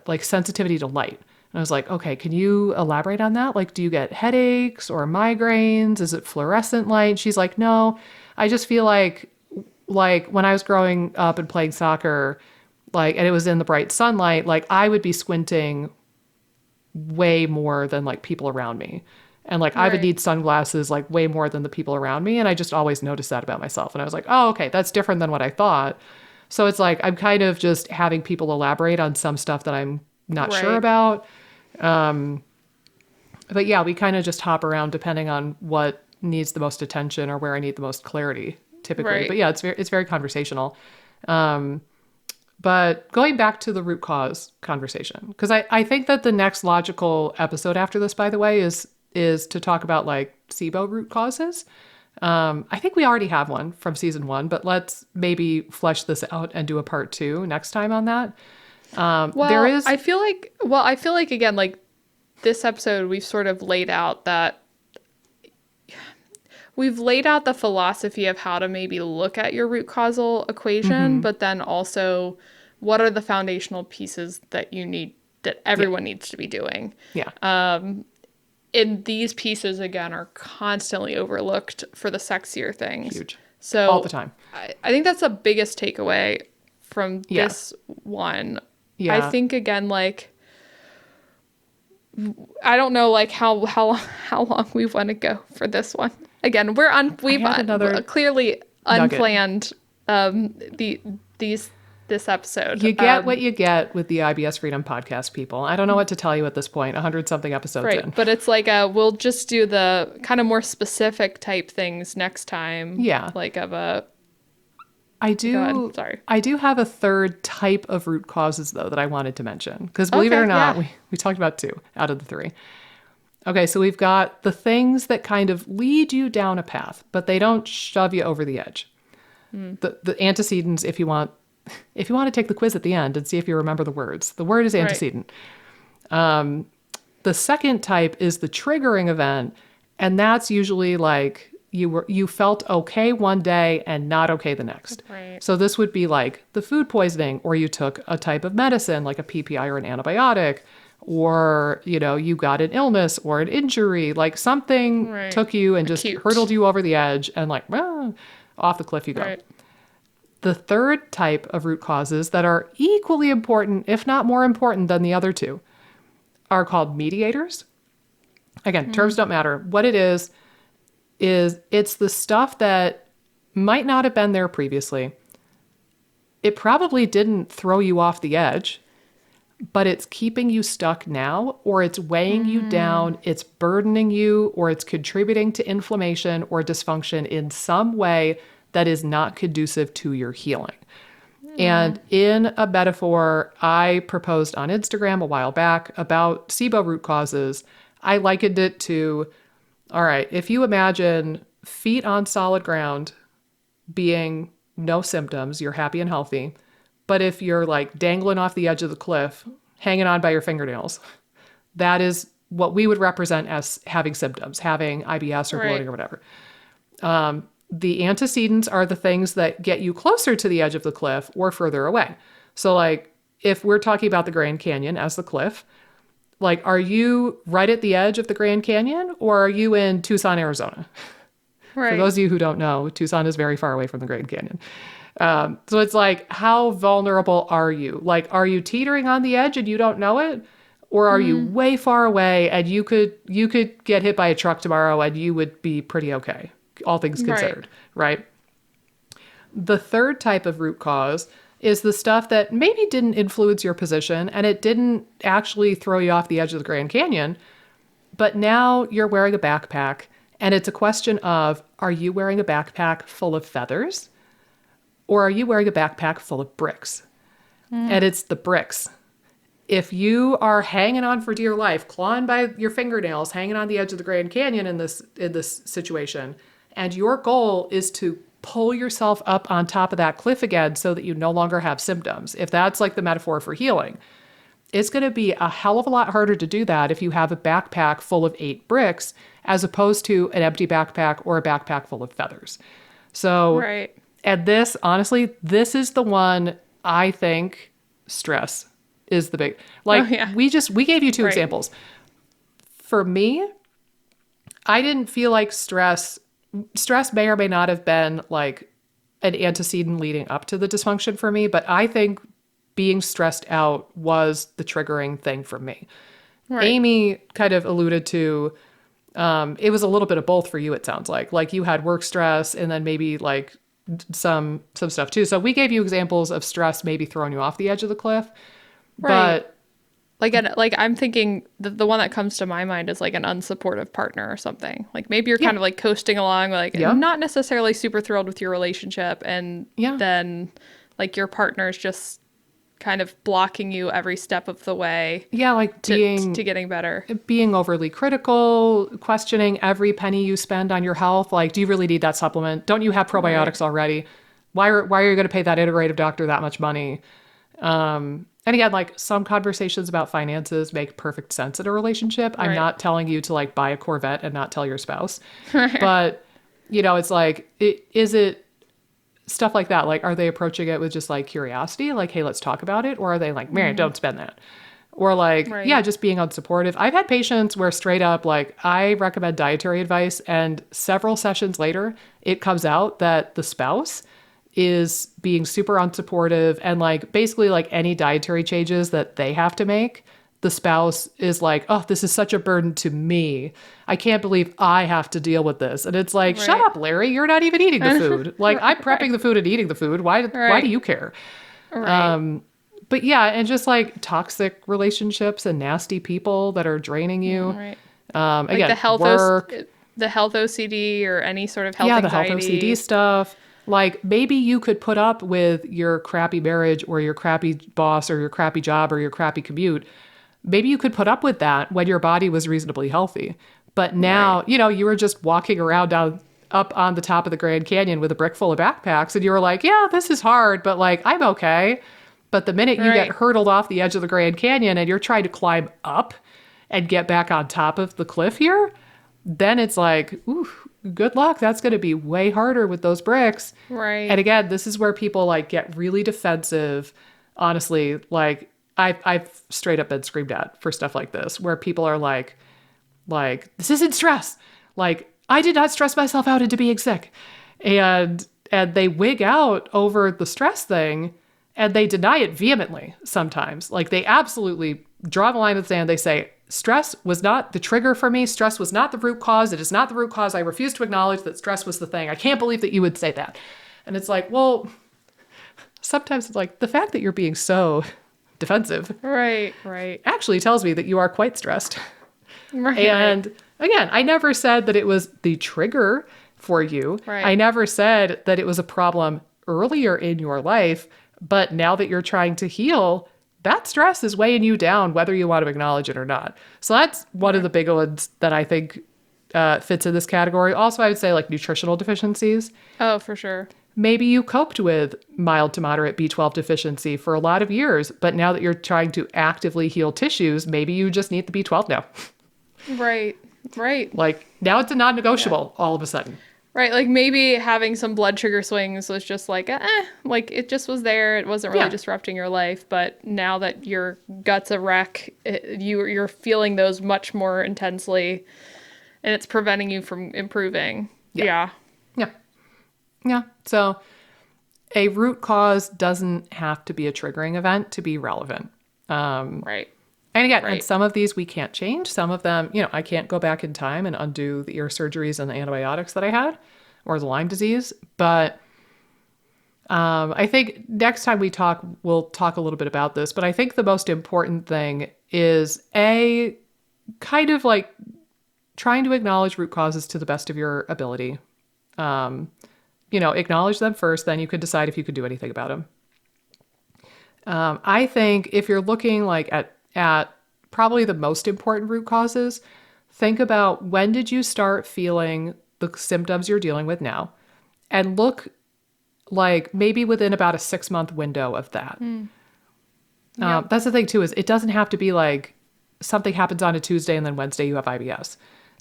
like sensitivity to light. And I was like, okay, can you elaborate on that? Like, do you get headaches or migraines? Is it fluorescent light? She's like, no, I just feel like when I was growing up and playing soccer, like, and it was in the bright sunlight, like I would be squinting way more than like people around me. And like, I would need sunglasses like way more than the people around me. And I just always noticed that about myself. And I was like, oh, okay, that's different than what I thought. So it's like, I'm kind of just having people elaborate on some stuff that I'm not sure about. But yeah, we kind of just hop around depending on what needs the most attention or where I need the most clarity typically. Right. But yeah, it's very conversational. But going back to the root cause conversation, because I think that the next logical episode after this, by the way, is to talk about like SIBO root causes. I think we already have one from season 1, but let's maybe flesh this out and do a part 2 next time on that. I feel like again, like this episode, we've sort of laid out the philosophy of how to maybe look at your root causal equation, but then also what are the foundational pieces that everyone needs to be doing. Yeah. And these pieces, again, are constantly overlooked for the sexier things. Huge. So All the time. I think that's the biggest takeaway from this one. Yeah. I think, again, like, I don't know, like, how long we want to go for this one. Again, we've clearly unplanned this episode. You get what you get with the IBS Freedom podcast, people. I don't know what to tell you at this point, 100-something episodes in. But it's like we'll just do the kind of more specific type things next time. Yeah. Like of a... I do have a third type of root causes, though, that I wanted to mention. Because believe it or not, we talked about 2 out of the 3. Okay, so we've got the things that kind of lead you down a path, but they don't shove you over the edge. The antecedents, if you want to take the quiz at the end and see if you remember the words. The word is antecedent. Right. The second type is the triggering event, and that's usually like you felt okay one day and not okay the next. Right. So this would be like the food poisoning, or you took a type of medicine like a PPI or an antibiotic, or you got an illness or an injury, like something took you and just hurtled you over the edge and like off the cliff you go. Right. The third type of root causes that are equally important, if not more important than the other 2, are called mediators. Again, terms don't matter. What it is it's the stuff that might not have been there previously. It probably didn't throw you off the edge, but it's keeping you stuck now, or it's weighing you down, it's burdening you, or it's contributing to inflammation or dysfunction in some way that is not conducive to your healing. And in a metaphor I proposed on Instagram a while back about SIBO root causes, I likened it to, all right, if you imagine feet on solid ground being no symptoms, you're happy and healthy. But if you're like dangling off the edge of the cliff, hanging on by your fingernails, that is what we would represent as having symptoms, having IBS or bloating or whatever. The antecedents are the things that get you closer to the edge of the cliff or further away. So like if we're talking about the Grand Canyon as the cliff, like are you right at the edge of the Grand Canyon, or are you in Tucson, Arizona? Right. For those of you who don't know, Tucson is very far away from the Grand Canyon. So it's like, how vulnerable are you? Like, are you teetering on the edge and you don't know it? Or are you way far away and you could get hit by a truck tomorrow and you would be pretty okay, all things considered, right? The third type of root cause is the stuff that maybe didn't influence your position and it didn't actually throw you off the edge of the Grand Canyon, but now you're wearing a backpack and it's a question of, are you wearing a backpack full of feathers? Or are you wearing a backpack full of bricks? And it's the bricks. If you are hanging on for dear life, clawing by your fingernails, hanging on the edge of the Grand Canyon in this situation, and your goal is to pull yourself up on top of that cliff again so that you no longer have symptoms, if that's like the metaphor for healing, it's going to be a hell of a lot harder to do that if you have a backpack full of 8 bricks as opposed to an empty backpack or a backpack full of feathers. So... And this, honestly, this is the one I think stress is the big, like we gave you 2 examples. For me, I didn't feel like stress may or may not have been like an antecedent leading up to the dysfunction for me, but I think being stressed out was the triggering thing for me. Amy kind of alluded to, it was a little bit of both for you, it sounds like you had work stress and then maybe like some stuff too. So we gave you examples of stress maybe throwing you off the edge of the cliff, but like I'm thinking the one that comes to my mind is like an unsupportive partner or something. Like maybe you're kind of like coasting along, like not necessarily super thrilled with your relationship, and then like your partner's just kind of blocking you every step of the way. Yeah, like to getting better. Being overly critical, questioning every penny you spend on your health. Like, do you really need that supplement? Don't you have probiotics already? Why are you going to pay that integrative doctor that much money? And again, like some conversations about finances make perfect sense in a relationship. I'm not telling you to like buy a Corvette and not tell your spouse, but it's like, is it stuff like that? Like, are they approaching it with just like curiosity? Like, hey, let's talk about it. Or are they like, Mary, don't spend that. Or like, just being unsupportive. I've had patients where straight up, like I recommend dietary advice and several sessions later, it comes out that the spouse is being super unsupportive, and like basically like any dietary changes that they have to make, the spouse is like, oh, this is such a burden to me. I can't believe I have to deal with this. And it's like, shut up, Larry. You're not even eating the food. Like I'm prepping the food and eating the food. Why do you care? But yeah, and just like toxic relationships and nasty people that are draining you. Again, like the health OCD or any sort of health anxiety. The health OCD stuff. Like maybe you could put up with your crappy marriage or your crappy boss or your crappy job or your crappy commute. Maybe you could put up with that when your body was reasonably healthy. But now, you were just walking around up on the top of the Grand Canyon with a brick full of backpacks and you were like, yeah, this is hard, but like, I'm okay. But the minute you get hurtled off the edge of the Grand Canyon and you're trying to climb up and get back on top of the cliff here, then it's like, ooh, good luck. That's going to be way harder with those bricks. And again, this is where people like get really defensive. Honestly, like I've straight up been screamed at for stuff like this, where people are like, this isn't stress. Like I did not stress myself out into being sick. And they wig out over the stress thing and they deny it vehemently sometimes. Like they absolutely draw the line in the sand. They say, stress was not the trigger for me. Stress was not the root cause. It is not the root cause. I refuse to acknowledge that stress was the thing. I can't believe that you would say that. And it's like, well, sometimes it's like the fact that you're being so defensive actually tells me that you are quite stressed. And again, I never said that it was the trigger for you. I never said that it was a problem earlier in your life, but now that you're trying to heal, that stress is weighing you down, whether you want to acknowledge it or not. So that's one of the big ones that I think fits in this category. Also, I would say like nutritional deficiencies. Oh, for sure. Maybe you coped with mild to moderate B12 deficiency for a lot of years, but now that you're trying to actively heal tissues, maybe you just need the B12 now. Right. Like now it's a non-negotiable all of a sudden. Like maybe having some blood sugar swings was just like, like it just was there. It wasn't really disrupting your life. But now that your gut's a wreck, you're feeling those much more intensely and it's preventing you from improving. Yeah. So a root cause doesn't have to be a triggering event to be relevant. And again, and some of these we can't change. Some of them, I can't go back in time and undo the ear surgeries and the antibiotics that I had or the Lyme disease. But I think next time we talk, we'll talk a little bit about this. But I think the most important thing is kind of like trying to acknowledge root causes to the best of your ability. Acknowledge them first, then you could decide if you could do anything about them. I think if you're looking like at probably the most important root causes, think about when did you start feeling the symptoms you're dealing with now, and look like maybe within about a 6-month window of that. That's the thing too, is it doesn't have to be like something happens on a Tuesday and then Wednesday you have IBS.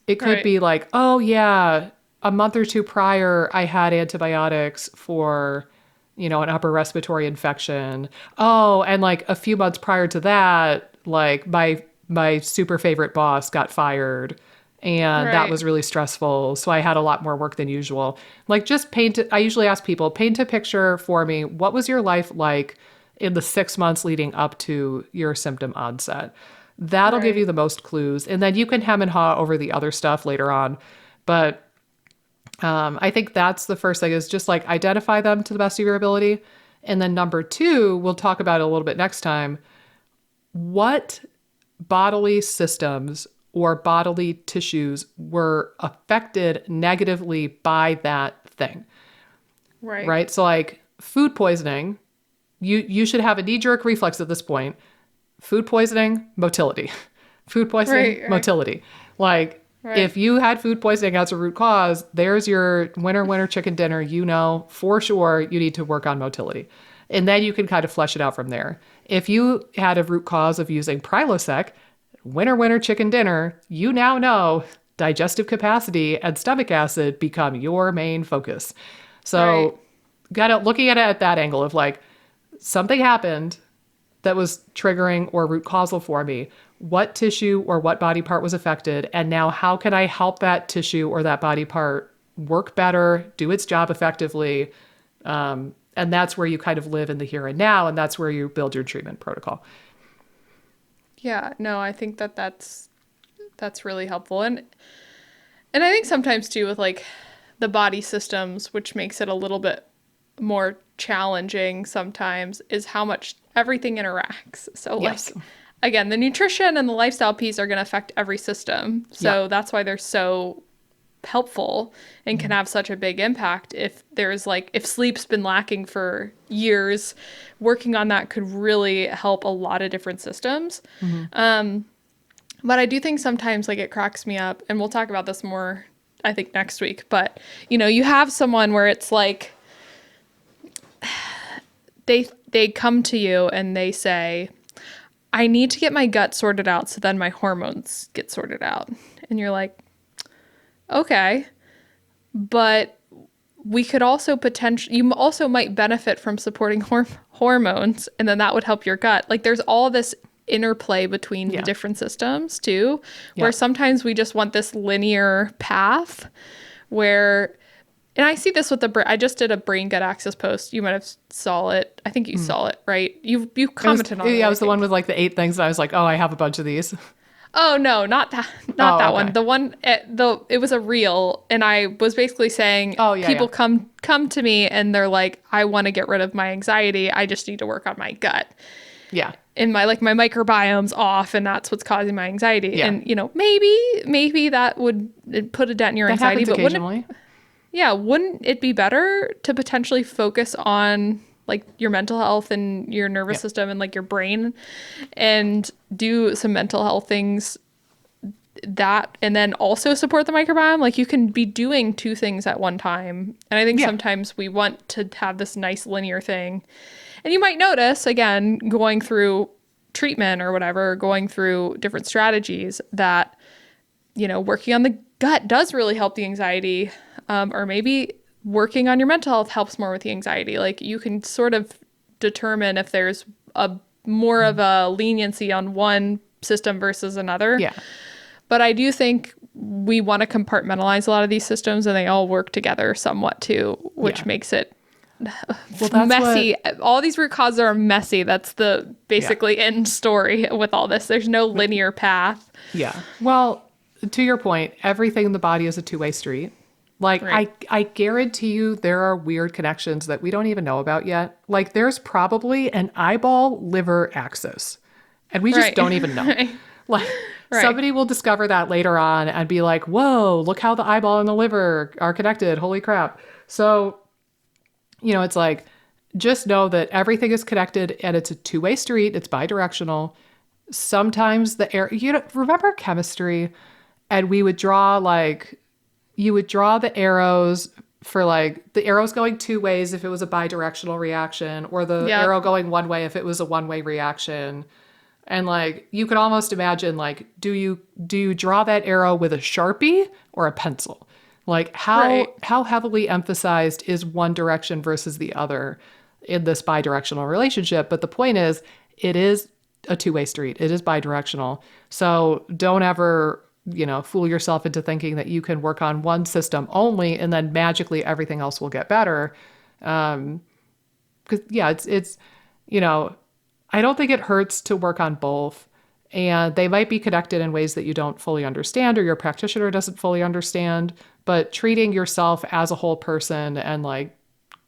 It could be like, oh yeah, a month or two prior, I had antibiotics for, an upper respiratory infection. Oh, and like a few months prior to that, like my super favorite boss got fired and that was really stressful. So I had a lot more work than usual. Like just I usually ask people, paint a picture for me. What was your life like in the 6 months leading up to your symptom onset? That'll give you the most clues. And then you can hem and haw over the other stuff later on. But I think that's the first thing, is just like identify them to the best of your ability. And then number 2, we'll talk about it a little bit next time. What bodily systems or bodily tissues were affected negatively by that thing. Right? So like food poisoning, you should have a knee-jerk reflex at this point. Food poisoning, motility. Food poisoning, motility. Like if you had food poisoning as a root cause, there's your winner chicken dinner. You know for sure you need to work on motility. And then you can kind of flesh it out from there. If you had a root cause of using Prilosec, winner chicken dinner, you now know digestive capacity and stomach acid become your main focus. So looking at it at that angle of like, something happened that was triggering or root causal for me. What tissue or what body part was affected? And now how can I help that tissue or that body part work better, do its job effectively? And that's where you kind of live in the here and now. And that's where you build your treatment protocol. Yeah, no, I think that's really helpful. And I think sometimes too with like the body systems, which makes it a little bit more challenging sometimes, is how much everything interacts. So like, again, the nutrition and the lifestyle piece are going to affect every system. So that's why they're so helpful and can have such a big impact. If there's like, if sleep's been lacking for years, working on that could really help a lot of different systems. But I do think sometimes like it cracks me up, and we'll talk about this more, I think, next week. But, you know, you have someone where it's like, they come to you and they say, I need to get my gut sorted out so then my hormones get sorted out. And you're like, okay, but we could also you also might benefit from supporting hormones, and then that would help your gut. Like there's all this interplay between the different systems too, where sometimes we just want this linear path where, and I see this with I just did a brain gut access post. You might have saw it. I think you saw it, right? You commented on it. Yeah, it was the one with like the 8 things. And I was like, oh, I have a bunch of these. Oh no, not that, that one. The one, it was a reel, and I was basically saying, people come to me and they're like, I want to get rid of my anxiety. I just need to work on my gut. Yeah. And my microbiome's off, and that's what's causing my anxiety. Yeah. And you know, maybe that would put a dent in your anxiety, but occasionally. Wouldn't it be better to potentially focus on like your mental health and your nervous system and like your brain, and do some mental health things and then also support the microbiome? Like you can be doing 2 things at one time. And I think sometimes we want to have this nice linear thing. And you might notice, again, going through treatment or whatever, going through different strategies, that, you know, working on the gut does really help the anxiety, or maybe working on your mental health helps more with the anxiety. Like you can sort of determine if there's a more of a leniency on one system versus another. Yeah. But I do think we want to compartmentalize a lot of these systems, and they all work together somewhat too, which makes it messy. All these root causes are messy. That's the basically end story with all this. There's no linear path. Yeah. Well, to your point, everything in the body is a 2-way street. Like, I guarantee you there are weird connections that we don't even know about yet. Like, there's probably an eyeball-liver axis, and we just don't even know. Like, somebody will discover that later on and be like, whoa, look how the eyeball and the liver are connected. Holy crap. So, you know, it's like, just know that everything is connected, and it's a 2-way street. It's bidirectional. Sometimes you know, remember chemistry? And we would draw you would draw the arrows for like the arrows going 2 ways if it was a bidirectional reaction, or the arrow going 1 way if it was a 1-way reaction. And like, you could almost imagine, like, do you draw that arrow with a Sharpie or a pencil? Like how heavily emphasized is one direction versus the other in this bidirectional relationship? But the point is, it is a 2-way street. It is bidirectional. So don't ever, you know, fool yourself into thinking that you can work on one system only and then magically everything else will get better. Because it's, you know, I don't think it hurts to work on both, and they might be connected in ways that you don't fully understand or your practitioner doesn't fully understand, but treating yourself as a whole person and like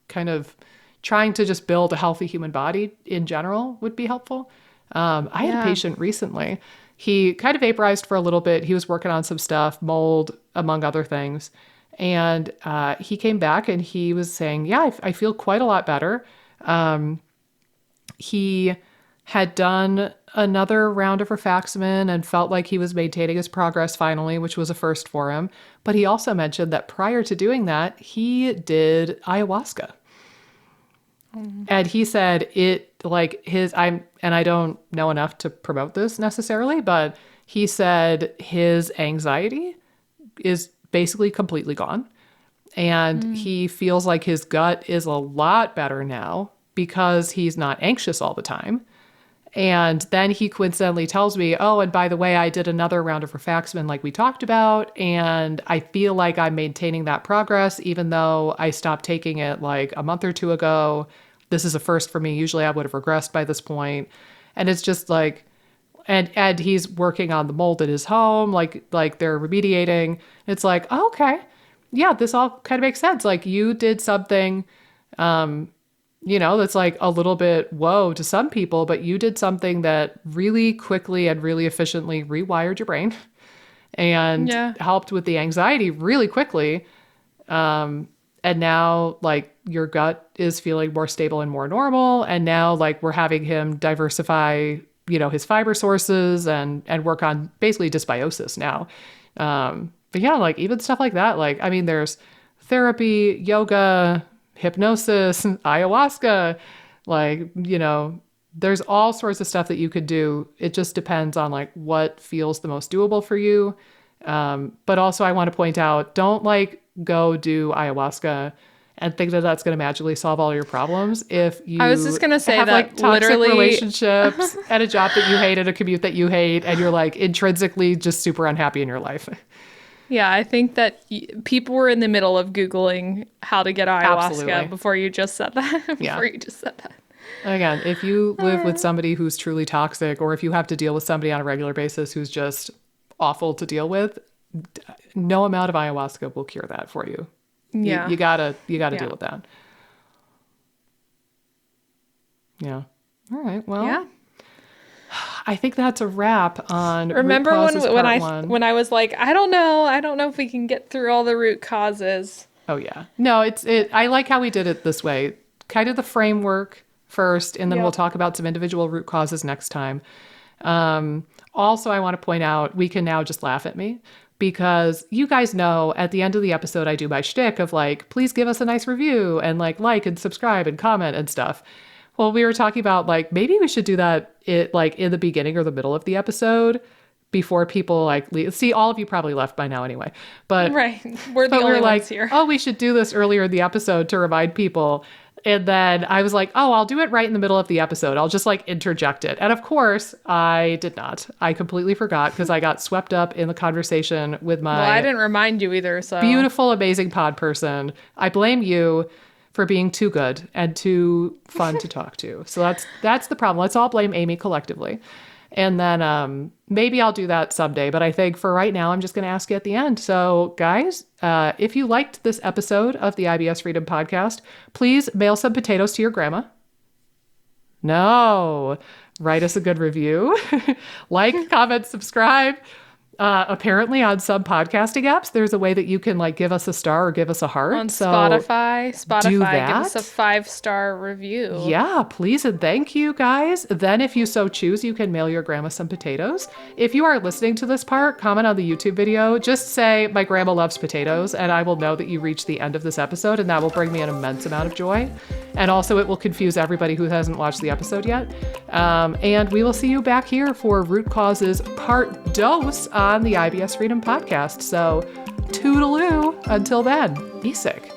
kind of trying to just build a healthy human body in general would be helpful. I had a patient recently. he kind of vaporized for a little bit. He was working on some stuff, mold, among other things. And he came back and he was saying, yeah, I feel quite a lot better. He had done another round of rifaximin and felt like he was maintaining his progress finally, which was a first for him. But he also mentioned that prior to doing that, he did ayahuasca. And he said I don't know enough to promote this necessarily, but he said his anxiety is basically completely gone. And he feels like his gut is a lot better now because he's not anxious all the time. And then he coincidentally tells me, oh, and by the way, I did another round of rifaximin like we talked about, and I feel like I'm maintaining that progress, even though I stopped taking it like a month or two ago. This is a first for me. Usually I would have regressed by this point. And it's just like, and he's working on the mold at his home, like they're remediating. It's like, oh, okay, yeah, this all kind of makes sense. Like you did something, that's like a little bit whoa to some people, but you did something that really quickly and really efficiently rewired your brain and helped with the anxiety really quickly. And now like your gut is feeling more stable and more normal. And now like we're having him diversify, his fiber sources and work on basically dysbiosis now. But yeah, like even stuff like that, like, I mean, there's therapy, yoga, hypnosis, ayahuasca, like, there's all sorts of stuff that you could do. It just depends on like what feels the most doable for you. But also I want to point out, don't like go do ayahuasca and think that that's going to magically solve all your problems. If you I was just going to say have that like toxic literally relationships and a job that you hate and a commute that you hate, and you're like intrinsically just super unhappy in your life. Yeah, I think that people were in the middle of Googling how to get ayahuasca Absolutely. before you just said that. Yeah. That. Again, if you live with somebody who's truly toxic, or if you have to deal with somebody on a regular basis who's just awful to deal with, no amount of ayahuasca will cure that for you. Yeah. You gotta deal with that. Yeah. All right. Well, yeah. I think that's a wrap on Remember root causes when I was like, I don't know if we can get through all the root causes. Oh yeah. No, I like how we did it this way. Kind of the framework first, and then we'll talk about some individual root causes next time. Also, I want to point out, we can now just laugh at me because you guys know at the end of the episode, I do my shtick of like, please give us a nice review and like and subscribe and comment and stuff. Well, we were talking about like, maybe we should do that in the beginning or the middle of the episode before people like leave. See, all of you probably left by now anyway, but right. We're the only ones here. Oh, we should do this earlier in the episode to remind people. And then I was like, oh, I'll do it right in the middle of the episode. I'll just like interject it. And of course I did not. I completely forgot because I got swept up in the conversation with my I didn't remind you either. So beautiful, amazing pod person. I blame you for being too good and too fun to talk to. So that's the problem. Let's all blame Amy collectively. And then maybe I'll do that someday. But I think for right now, I'm just going to ask you at the end. So guys, if you liked this episode of the IBS Freedom Podcast, please mail some potatoes to your grandma. No. Write us a good review. Like, comment, subscribe. Apparently on some podcasting apps, there's a way that you can like give us a star or give us a heart. On Spotify, do that. Give us a 5-star review. Yeah, please and thank you guys. Then if you so choose, you can mail your grandma some potatoes. If you are listening to this part, comment on the YouTube video. Just say, my grandma loves potatoes, and I will know that you reached the end of this episode, and that will bring me an immense amount of joy. And also it will confuse everybody who hasn't watched the episode yet. And we will see you back here for Root Causes Part Dose on the IBS Freedom Podcast. So toodaloo. Until then, be sick.